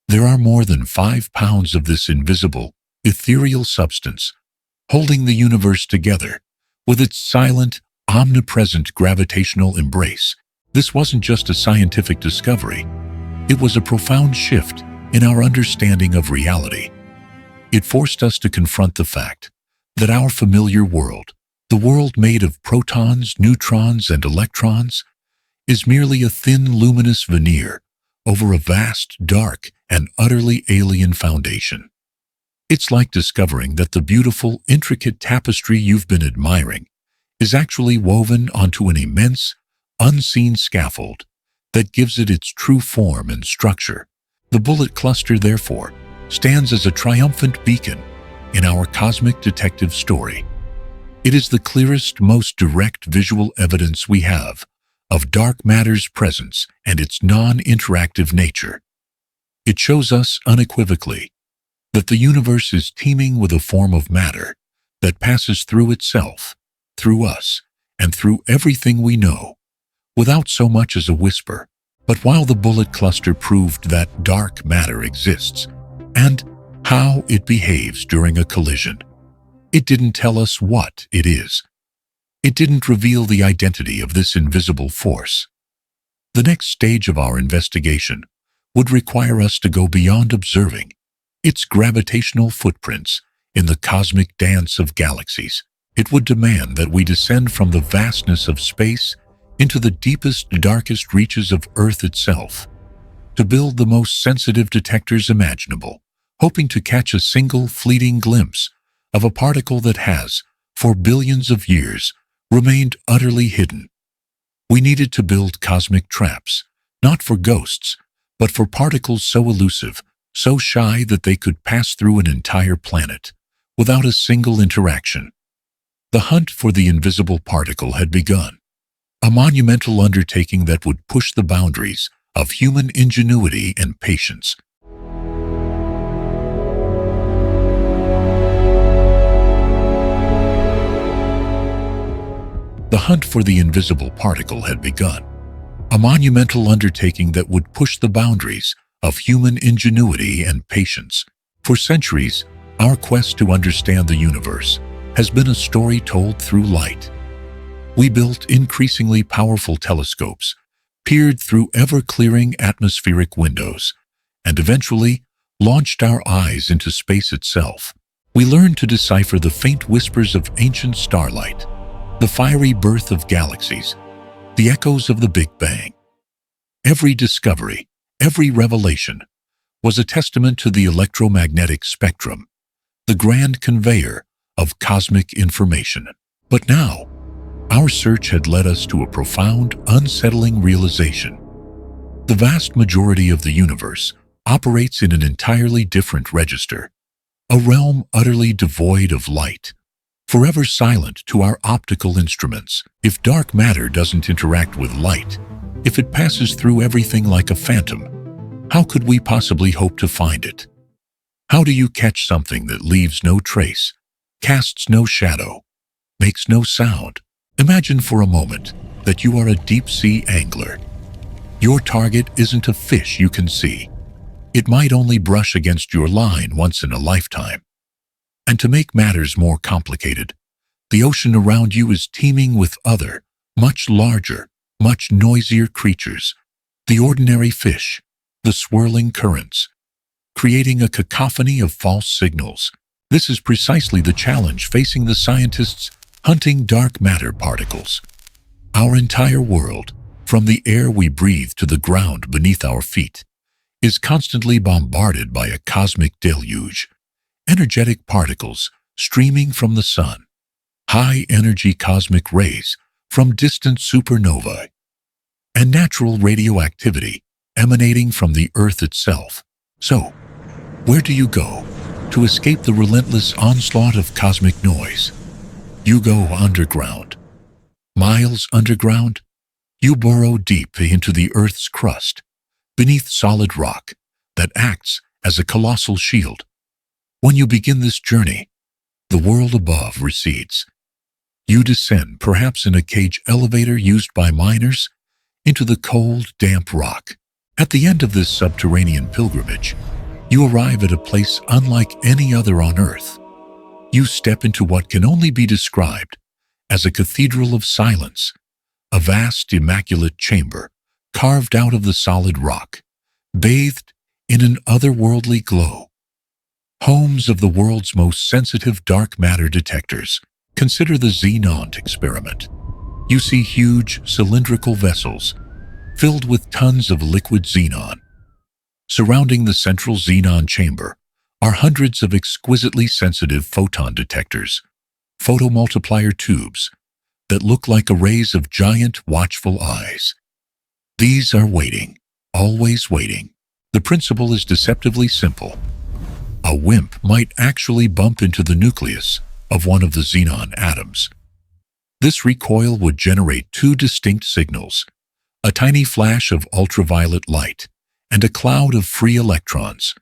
there are more than 5 pounds of this invisible, ethereal substance, holding the universe together with its silent, omnipresent gravitational embrace. This wasn't just a scientific discovery. It was a profound shift in our understanding of reality. It forced us to confront the fact that our familiar world, the world made of protons, neutrons, and electrons, is merely a thin, luminous veneer over a vast, dark, and utterly alien foundation. It's like discovering that the beautiful, intricate tapestry you've been admiring is actually woven onto an immense, unseen scaffold that gives it its true form and structure. The bullet cluster, therefore, stands as a triumphant beacon in our cosmic detective story. It is the clearest, most direct visual evidence we have of dark matter's presence and its non-interactive nature. It shows us unequivocally that the universe is teeming with a form of matter that passes through itself, through us, and through everything we know, without so much as a whisper. But while the bullet cluster proved that dark matter exists and how it behaves during a collision, it didn't tell us what it is. It didn't reveal the identity of this invisible force. The next stage of our investigation would require us to go beyond observing its gravitational footprints in the cosmic dance of galaxies. It would demand that we descend from the vastness of space into the deepest, darkest reaches of Earth itself, to build the most sensitive detectors imaginable, hoping to catch a single fleeting glimpse of a particle that has, for billions of years, remained utterly hidden. We needed to build cosmic traps, not for ghosts, but for particles so elusive, so shy that they could pass through an entire planet without a single interaction. The hunt for the invisible particle had begun, a monumental undertaking that would push the boundaries of human ingenuity and patience. The hunt for the invisible particle had begun, a monumental undertaking that would push the boundaries of human ingenuity and patience. For centuries, our quest to understand the universe has been a story told through light. We built increasingly powerful telescopes, peered through ever-clearing atmospheric windows, and eventually launched our eyes into space itself. We learned to decipher the faint whispers of ancient starlight, the fiery birth of galaxies, the echoes of the Big Bang. Every discovery, every revelation, was a testament to the electromagnetic spectrum, the grand conveyor of cosmic information. But now, our search had led us to a profound, unsettling realization. The vast majority of the universe operates in an entirely different register, a realm utterly devoid of light, forever silent to our optical instruments. If dark matter doesn't interact with light, if it passes through everything like a phantom, how could we possibly hope to find it? How do you catch something that leaves no trace, casts no shadow, makes no sound? Imagine for a moment that you are a deep-sea angler. Your target isn't a fish you can see. It might only brush against your line once in a lifetime. And to make matters more complicated, the ocean around you is teeming with other, much larger, much noisier creatures. The ordinary fish, the swirling currents, creating a cacophony of false signals. This is precisely the challenge facing the scientists hunting dark matter particles. Our entire world, from the air we breathe to the ground beneath our feet, is constantly bombarded by a cosmic deluge. Energetic particles streaming from the sun, high-energy cosmic rays from distant supernovae, and natural radioactivity emanating from the Earth itself. So, where do you go to escape the relentless onslaught of cosmic noise? You go underground. Miles underground, you burrow deep into the Earth's crust, beneath solid rock that acts as a colossal shield. When you begin this journey, the world above recedes. You descend, perhaps in a cage elevator used by miners, into the cold, damp rock. At the end of this subterranean pilgrimage, you arrive at a place unlike any other on Earth. You step into what can only be described as a cathedral of silence, a vast, immaculate chamber carved out of the solid rock, bathed in an otherworldly glow. Homes of the world's most sensitive dark matter detectors. Consider the xenon experiment. You see huge, cylindrical vessels filled with tons of liquid xenon. Surrounding the central xenon chamber are hundreds of exquisitely sensitive photon detectors, photomultiplier tubes that look like arrays of giant, watchful eyes. These are waiting, always waiting. The principle is deceptively simple. A WIMP might actually bump into the nucleus of one of the xenon atoms. This recoil would generate two distinct signals, a tiny flash of ultraviolet light and a cloud of free electrons,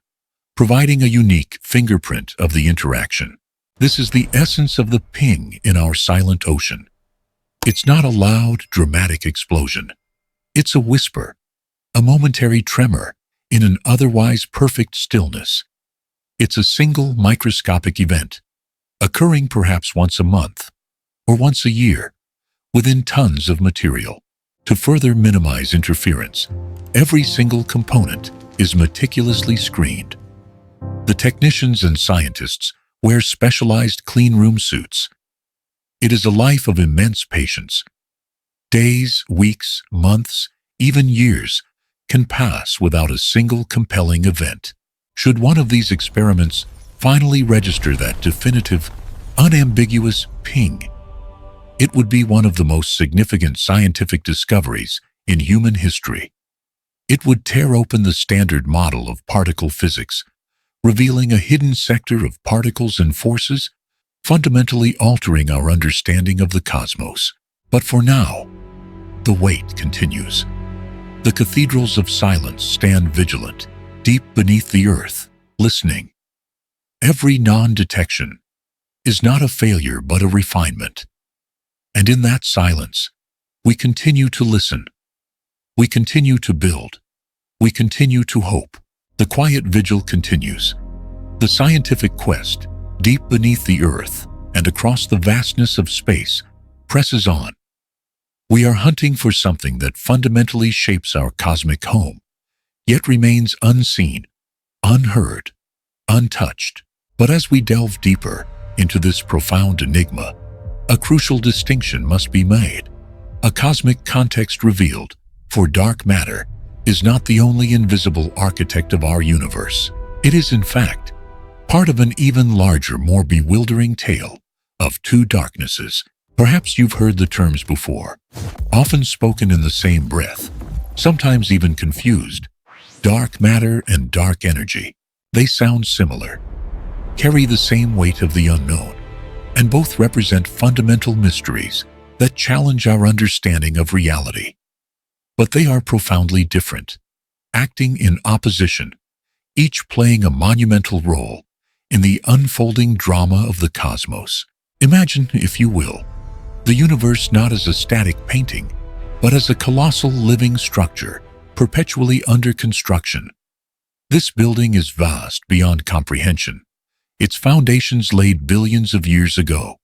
providing a unique fingerprint of the interaction. This is the essence of the ping in our silent ocean. It's not a loud, dramatic explosion. It's a whisper, a momentary tremor in an otherwise perfect stillness. It's a single microscopic event, occurring perhaps once a month or once a year, within tons of material. To further minimize interference, every single component is meticulously screened. The technicians and scientists wear specialized cleanroom suits. It is a life of immense patience. Days, weeks, months, even years can pass without a single compelling event. Should one of these experiments finally register that definitive, unambiguous ping, it would be one of the most significant scientific discoveries in human history. It would tear open the standard model of particle physics, revealing a hidden sector of particles and forces, fundamentally altering our understanding of the cosmos. But for now, the wait continues. The cathedrals of silence stand vigilant, deep beneath the earth, listening. Every non-detection is not a failure but a refinement. And in that silence, we continue to listen. We continue to build. We continue to hope. The quiet vigil continues. The scientific quest, deep beneath the earth and across the vastness of space, presses on. We are hunting for something that fundamentally shapes our cosmic home, yet remains unseen, unheard, untouched. But as we delve deeper into this profound enigma, a crucial distinction must be made. A cosmic context revealed, for dark matter is not the only invisible architect of our universe. It is, in fact, part of an even larger, more bewildering tale of two darknesses. Perhaps you've heard the terms before, often spoken in the same breath, sometimes even confused. Dark matter and dark energy. They sound similar, carry the same weight of the unknown, and both represent fundamental mysteries that challenge our understanding of reality. But they are profoundly different, acting in opposition, each playing a monumental role in the unfolding drama of the cosmos. Imagine, if you will, the universe not as a static painting, but as a colossal living structure, perpetually under construction. This building is vast beyond comprehension, its foundations laid billions of years ago,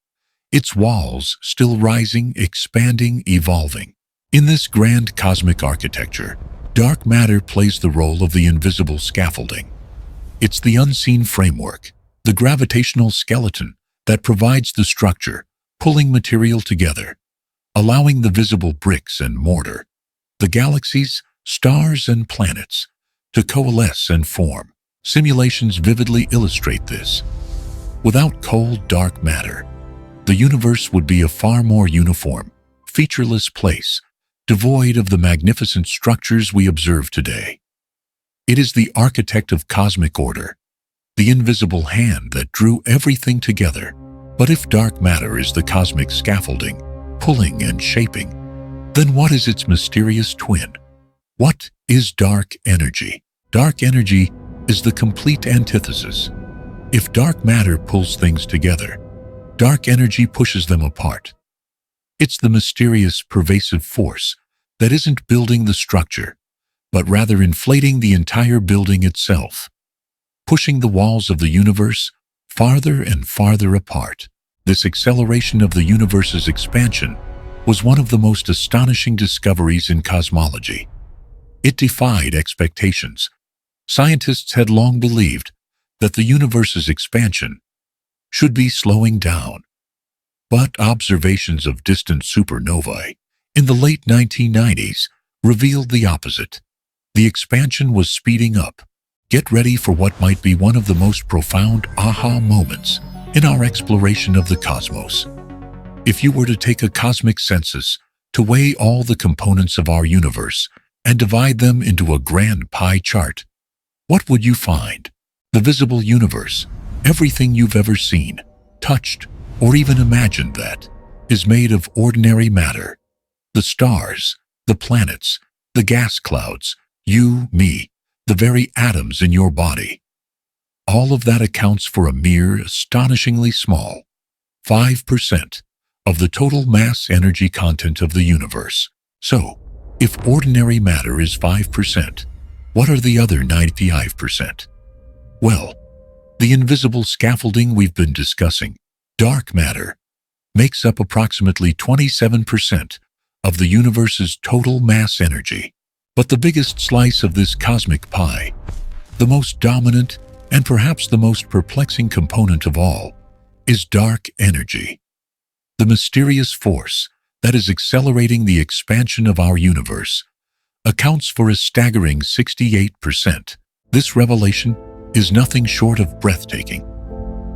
its walls still rising, expanding, evolving. In this grand cosmic architecture, dark matter plays the role of the invisible scaffolding. It's the unseen framework, the gravitational skeleton that provides the structure, pulling material together, allowing the visible bricks and mortar, the galaxies, stars, and planets to coalesce and form. Simulations vividly illustrate this. Without cold, dark matter, the universe would be a far more uniform, featureless place, devoid of the magnificent structures we observe today. It is the architect of cosmic order, the invisible hand that drew everything together. But if dark matter is the cosmic scaffolding, pulling and shaping, then what is its mysterious twin? What is dark energy? Dark energy is the complete antithesis. If dark matter pulls things together, dark energy pushes them apart. It's the mysterious, pervasive force that isn't building the structure, but rather inflating the entire building itself, pushing the walls of the universe farther and farther apart. This acceleration of the universe's expansion was one of the most astonishing discoveries in cosmology. It defied expectations. Scientists had long believed that the universe's expansion should be slowing down. But observations of distant supernovae in the late 1990s revealed the opposite. The expansion was speeding up. Get ready for what might be one of the most profound aha moments in our exploration of the cosmos. If you were to take a cosmic census to weigh all the components of our universe and divide them into a grand pie chart, what would you find? The visible universe, everything you've ever seen, touched, or even imagined that, is made of ordinary matter. The stars, the planets, the gas clouds, you, me, the very atoms in your body. All of that accounts for a mere astonishingly small 5% of the total mass energy content of the universe. So, If ordinary matter is 5%, what are the other 95%? Well, the invisible scaffolding we've been discussing, dark matter, makes up approximately 27% of the universe's total mass energy. But the biggest slice of this cosmic pie, the most dominant and perhaps the most perplexing component of all, is dark energy. The mysterious force that is accelerating the expansion of our universe accounts for a staggering 68%. This revelation is nothing short of breathtaking.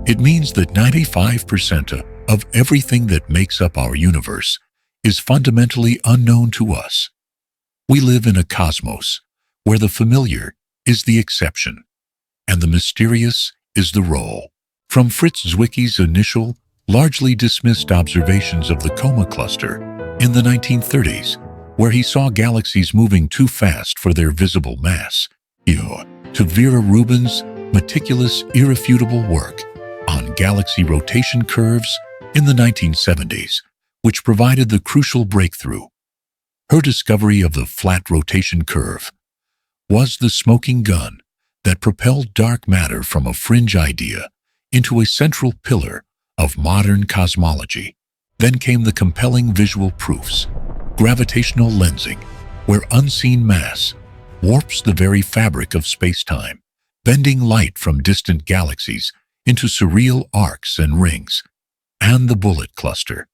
It means that 95% of everything that makes up our universe is fundamentally unknown to us. We live in a cosmos where the familiar is the exception and the mysterious is the rule. From Fritz Zwicky's initial, largely dismissed observations of the Coma cluster in the 1930s, where he saw galaxies moving too fast for their visible mass, to Vera Rubin's meticulous, irrefutable work on galaxy rotation curves in the 1970s, which provided the crucial breakthrough. Her discovery of the flat rotation curve was the smoking gun that propelled dark matter from a fringe idea into a central pillar of modern cosmology. Then came the compelling visual proofs, gravitational lensing, where unseen mass warps the very fabric of space-time, bending light from distant galaxies into surreal arcs and rings, and the bullet cluster,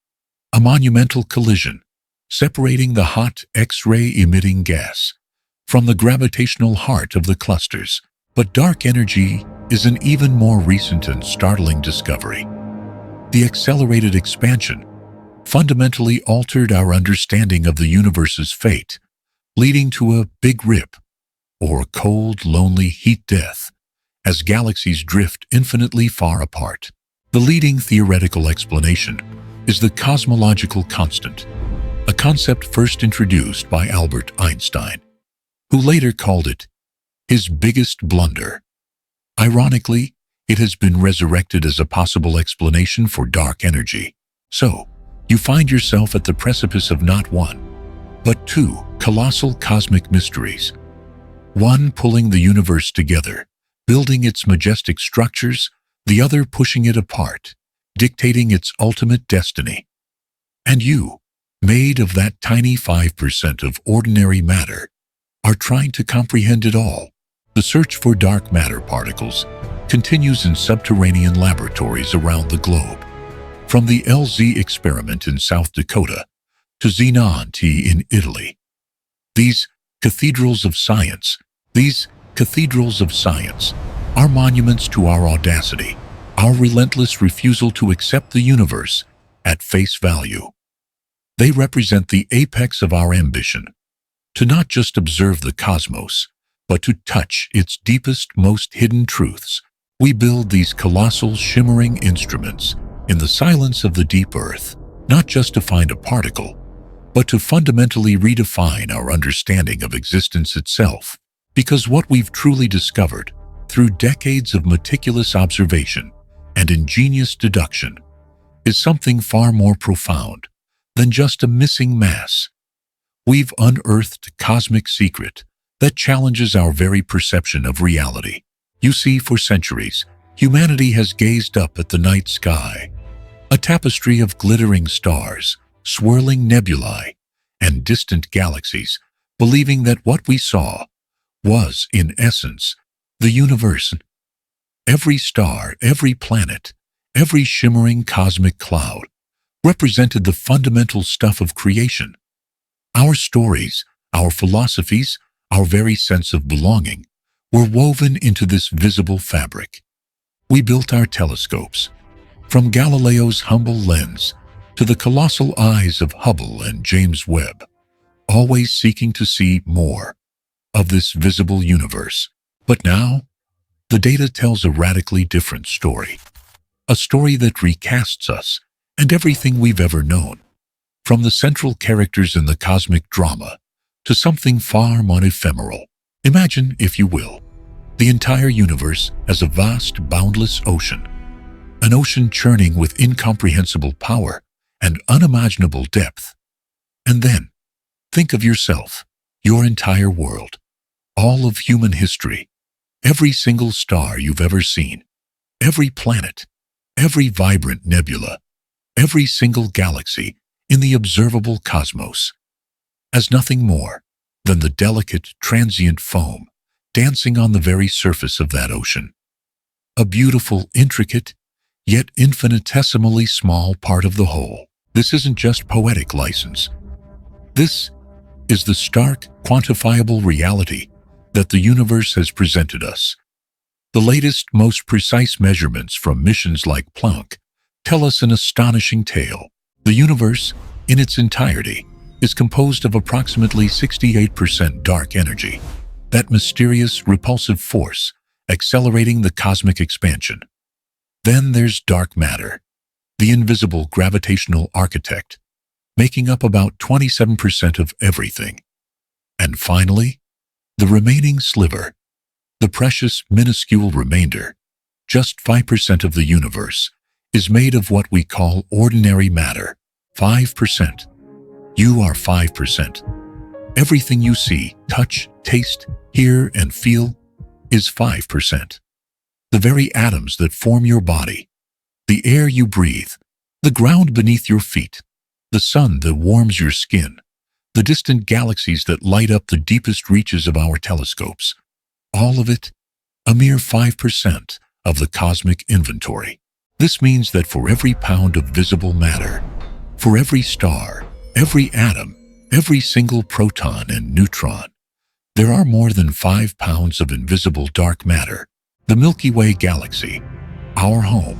a monumental collision separating the hot X-ray emitting gas from the gravitational heart of the clusters. But dark energy is an even more recent and startling discovery. The accelerated expansion fundamentally altered our understanding of the universe's fate, leading to a big rip, or a cold, lonely heat death, as galaxies drift infinitely far apart. The leading theoretical explanation is the cosmological constant, a concept first introduced by Albert Einstein, who later called it his biggest blunder. Ironically, it has been resurrected as a possible explanation for dark energy. So, you find yourself at the precipice of not one, but two colossal cosmic mysteries. One pulling the universe together, building its majestic structures, the other pushing it apart, dictating its ultimate destiny. And you, made of that tiny 5% of ordinary matter, are trying to comprehend it all. The search for dark matter particles continues in subterranean laboratories around the globe. From the LZ experiment in South Dakota to Xenon in Italy. These cathedrals of science are monuments to our audacity, our relentless refusal to accept the universe at face value. They represent the apex of our ambition, to not just observe the cosmos, but to touch its deepest, most hidden truths. We build these colossal, shimmering instruments in the silence of the deep earth, not just to find a particle, but to fundamentally redefine our understanding of existence itself. Because what we've truly discovered, through decades of meticulous observation and ingenious deduction, is something far more profound than just a missing mass. We've unearthed a cosmic secret that challenges our very perception of reality. You see, for centuries, humanity has gazed up at the night sky, a tapestry of glittering stars, swirling nebulae, and distant galaxies, believing that what we saw was, in essence, the universe. Every star, every planet, every shimmering cosmic cloud represented the fundamental stuff of creation. Our stories, our philosophies, our very sense of belonging were woven into this visible fabric. We built our telescopes, from Galileo's humble lens to the colossal eyes of Hubble and James Webb, always seeking to see more of this visible universe. But now, the data tells a radically different story. A story that recasts us and everything we've ever known, from the central characters in the cosmic drama to something far more ephemeral. Imagine, if you will, the entire universe as a vast, boundless ocean, an ocean churning with incomprehensible power and unimaginable depth. And then, Think of yourself, your entire world, all of human history, every single star you've ever seen, every planet, every vibrant nebula, every single galaxy in the observable cosmos, as nothing more than the delicate, transient foam dancing on the very surface of that ocean. A beautiful, intricate, yet infinitesimally small part of the whole. This isn't just poetic license. This is the stark, quantifiable reality that the universe has presented us. The latest, most precise measurements from missions like Planck tell us an astonishing tale. The universe, in its entirety, is composed of approximately 68% dark energy, that mysterious, repulsive force accelerating the cosmic expansion. Then there's dark matter, the invisible gravitational architect, making up about 27% of everything. And finally, the remaining sliver, the precious, minuscule remainder, just 5% of the universe, is made of what we call ordinary matter. 5%. You are 5%. Everything you see, touch, taste, hear, and feel is 5%. The very atoms that form your body, the air you breathe, the ground beneath your feet, the sun that warms your skin, the distant galaxies that light up the deepest reaches of our telescopes, all of it, a mere 5% of the cosmic inventory. This means that for every pound of visible matter, for every star, every atom, every single proton and neutron, there are more than 5 pounds of invisible dark matter. The Milky Way galaxy, our home,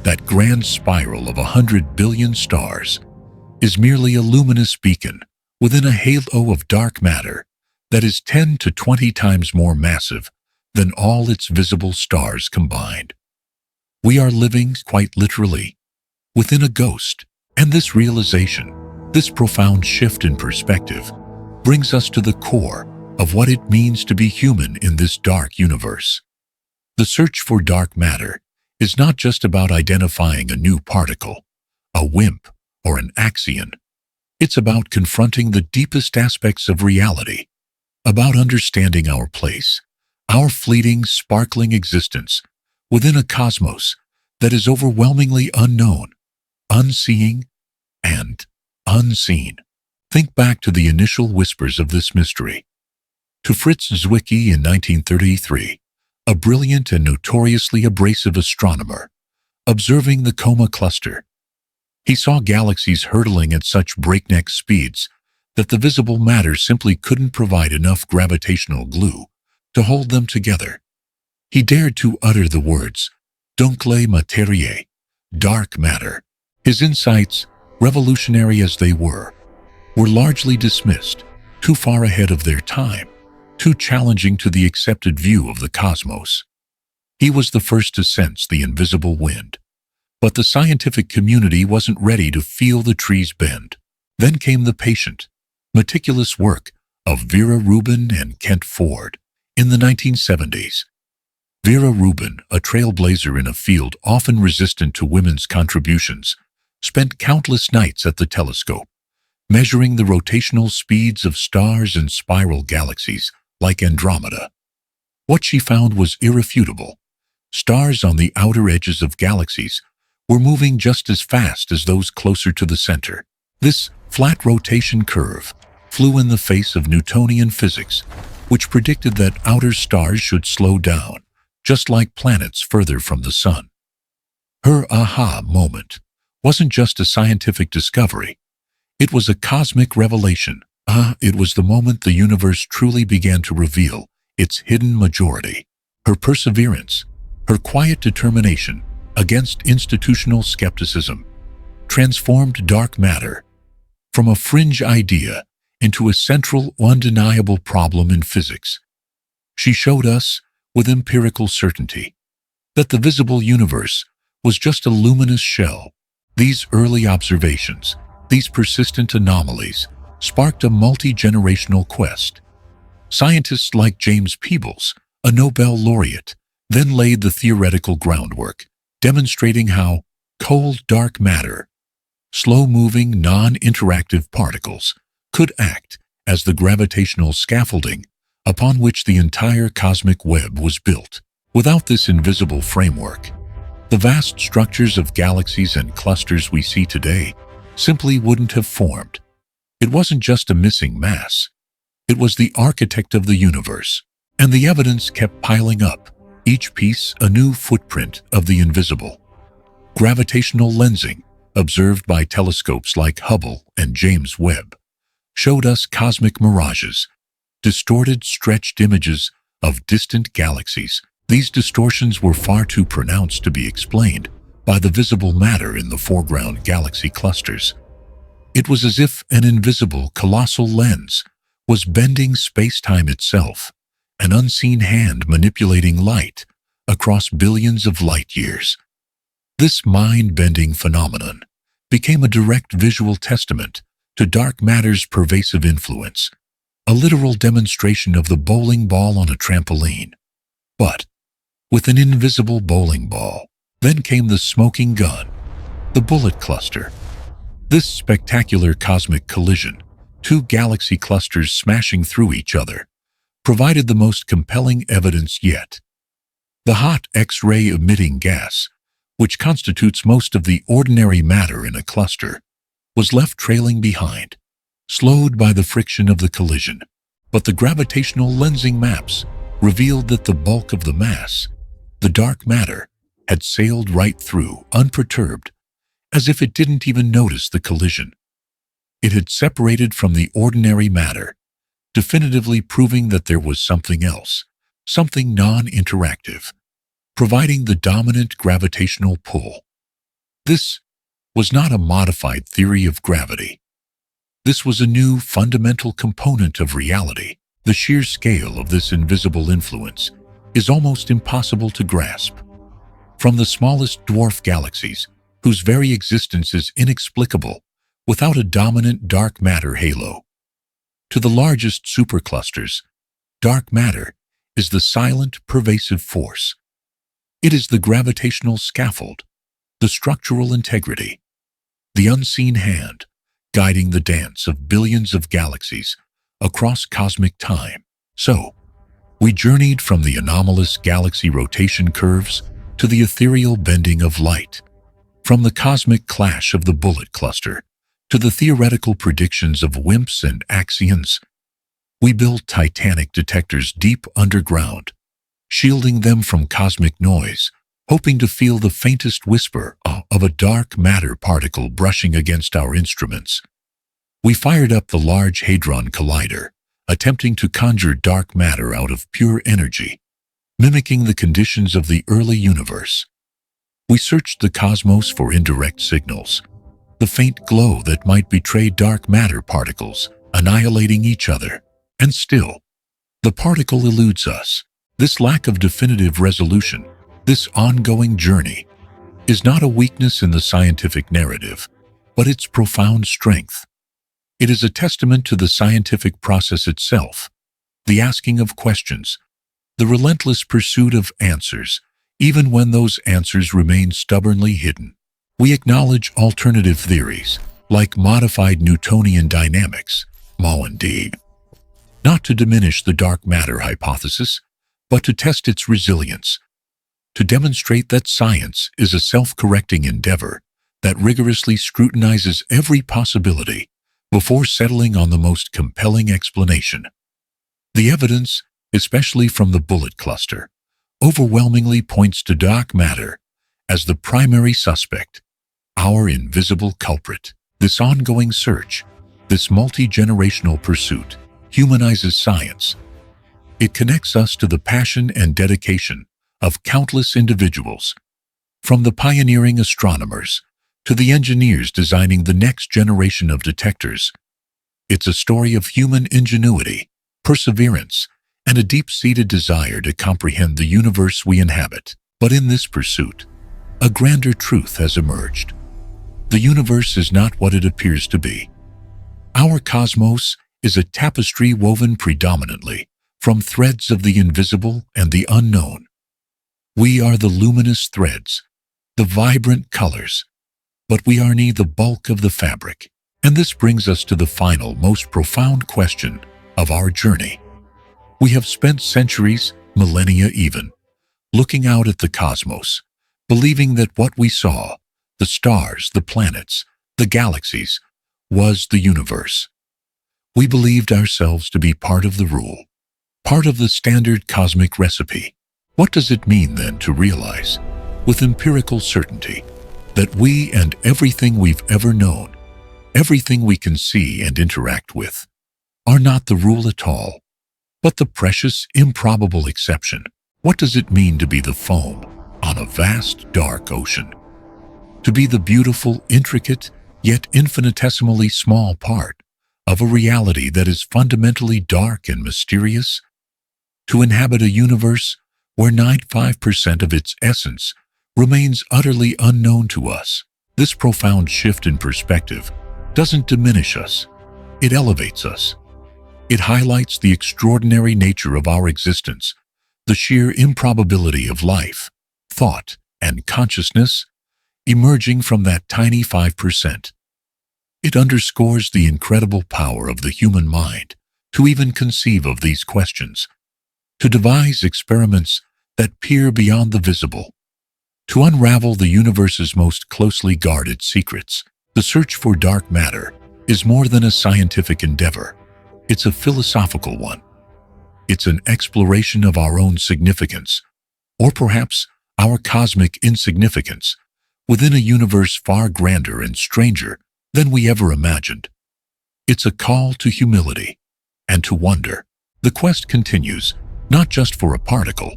that grand spiral of 100 billion stars, is merely a luminous beacon within a halo of dark matter that is 10 to 20 times more massive than all its visible stars combined. We are living, quite literally, within a ghost, and this realization, this profound shift in perspective, brings us to the core of what it means to be human in this dark universe. The search for dark matter is not just about identifying a new particle, a WIMP, or an axion. It's about confronting the deepest aspects of reality, about understanding our place, our fleeting, sparkling existence within a cosmos that is overwhelmingly unknown, unseeing, and unseen. Think back to the initial whispers of this mystery. To Fritz Zwicky in 1933, a brilliant and notoriously abrasive astronomer, observing the Coma cluster. He saw galaxies hurtling at such breakneck speeds that the visible matter simply couldn't provide enough gravitational glue to hold them together. He dared to utter the words, dunkle materie, dark matter. His insights, revolutionary as they were largely dismissed, too far ahead of their time, too challenging to the accepted view of the cosmos. He was the first to sense the invisible wind, but the scientific community wasn't ready to feel the trees bend. Then came the patient, meticulous work of Vera Rubin and Kent Ford in the 1970s. Vera Rubin, a trailblazer in a field often resistant to women's contributions, spent countless nights at the telescope, measuring the rotational speeds of stars and spiral galaxies like Andromeda. What she found was irrefutable. Stars on the outer edges of galaxies were moving just as fast as those closer to the center. This flat rotation curve flew in the face of Newtonian physics, which predicted that outer stars should slow down, just like planets further from the sun. Her aha moment wasn't just a scientific discovery. It was a cosmic revelation. It was the moment the universe truly began to reveal its hidden majority. Her perseverance, her quiet determination against institutional skepticism, transformed dark matter from a fringe idea into a central, undeniable problem in physics. She showed us, with empirical certainty, that the visible universe was just a luminous shell. These early observations, these persistent anomalies, sparked a multi-generational quest. Scientists like James Peebles, a Nobel laureate, then laid the theoretical groundwork, demonstrating how cold dark matter, slow-moving, non-interactive particles, could act as the gravitational scaffolding upon which the entire cosmic web was built. Without this invisible framework, the vast structures of galaxies and clusters we see today simply wouldn't have formed. It wasn't just a missing mass. It was the architect of the universe, and the evidence kept piling up, each piece a new footprint of the invisible. Gravitational lensing, observed by telescopes like Hubble and James Webb, showed us cosmic mirages, distorted, stretched images of distant galaxies. These distortions were far too pronounced to be explained by the visible matter in the foreground galaxy clusters. It was as if an invisible, colossal lens was bending space-time itself, an unseen hand manipulating light across billions of light-years. This mind-bending phenomenon became a direct visual testament to dark matter's pervasive influence, a literal demonstration of the bowling ball on a trampoline. But with an invisible bowling ball, then came the smoking gun, the bullet cluster. This spectacular cosmic collision, two galaxy clusters smashing through each other, provided the most compelling evidence yet. The hot X-ray emitting gas, which constitutes most of the ordinary matter in a cluster, was left trailing behind, slowed by the friction of the collision. But the gravitational lensing maps revealed that the bulk of the mass, the dark matter, had sailed right through, unperturbed, as if it didn't even notice the collision. It had separated from the ordinary matter, definitively proving that there was something else, something non-interactive, providing the dominant gravitational pull. This was not a modified theory of gravity. This was a new fundamental component of reality. The sheer scale of this invisible influence is almost impossible to grasp. From the smallest dwarf galaxies, whose very existence is inexplicable without a dominant dark matter halo, to the largest superclusters, dark matter is the silent, pervasive force. It is the gravitational scaffold, the structural integrity, the unseen hand guiding the dance of billions of galaxies across cosmic time. So, we journeyed from the anomalous galaxy rotation curves to the ethereal bending of light, from the cosmic clash of the bullet cluster to the theoretical predictions of WIMPs and axions. We built titanic detectors deep underground, shielding them from cosmic noise, hoping to feel the faintest whisper of a dark matter particle brushing against our instruments. We fired up the Large Hadron Collider, attempting to conjure dark matter out of pure energy, mimicking the conditions of the early universe. We searched the cosmos for indirect signals, the faint glow that might betray dark matter particles annihilating each other. And still, the particle eludes us. This lack of definitive resolution, this ongoing journey, is not a weakness in the scientific narrative, but its profound strength. It is a testament to the scientific process itself, the asking of questions, the relentless pursuit of answers, even when those answers remain stubbornly hidden. We acknowledge alternative theories, like modified Newtonian dynamics, MOND, not to diminish the dark matter hypothesis, but to test its resilience, to demonstrate that science is a self-correcting endeavor that rigorously scrutinizes every possibility before settling on the most compelling explanation. The evidence, especially from the bullet cluster, overwhelmingly points to dark matter as the primary suspect, our invisible culprit. This ongoing search, this multi-generational pursuit, humanizes science. It connects us to the passion and dedication of countless individuals, from the pioneering astronomers to the engineers designing the next generation of detectors. It's a story of human ingenuity, perseverance, and a deep-seated desire to comprehend the universe we inhabit. But in this pursuit, a grander truth has emerged. The universe is not what it appears to be. Our cosmos is a tapestry woven predominantly from threads of the invisible and the unknown. We are the luminous threads, the vibrant colors, but we are neither the bulk of the fabric. And this brings us to the final, most profound question of our journey. We have spent centuries, millennia even, looking out at the cosmos, believing that what we saw, the stars, the planets, the galaxies, was the universe. We believed ourselves to be part of the rule, part of the standard cosmic recipe. What does it mean then to realize, with empirical certainty, that we and everything we've ever known, everything we can see and interact with, are not the rule at all, but the precious, improbable exception? What does it mean to be the foam on a vast, dark ocean? To be the beautiful, intricate, yet infinitesimally small part of a reality that is fundamentally dark and mysterious? To inhabit a universe where 95% of its essence remains utterly unknown to us? This profound shift in perspective doesn't diminish us, it elevates us. It highlights the extraordinary nature of our existence, the sheer improbability of life, thought, and consciousness emerging from that tiny 5%. It underscores the incredible power of the human mind to even conceive of these questions, to devise experiments that peer beyond the visible, to unravel the universe's most closely guarded secrets. The search for dark matter is more than a scientific endeavor. It's a philosophical one. It's an exploration of our own significance, or perhaps our cosmic insignificance, within a universe far grander and stranger than we ever imagined. It's a call to humility and to wonder. The quest continues, not just for a particle,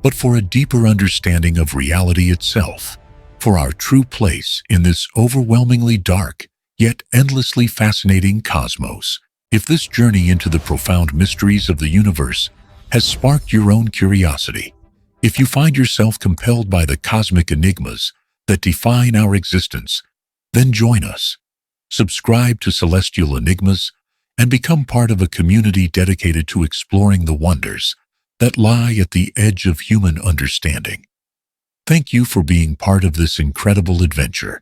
but for a deeper understanding of reality itself, for our true place in this overwhelmingly dark, yet endlessly fascinating cosmos. If this journey into the profound mysteries of the universe has sparked your own curiosity, if you find yourself compelled by the cosmic enigmas that define our existence, then join us. Subscribe to Celestial Enigmas and become part of a community dedicated to exploring the wonders that lie at the edge of human understanding. Thank you for being part of this incredible adventure.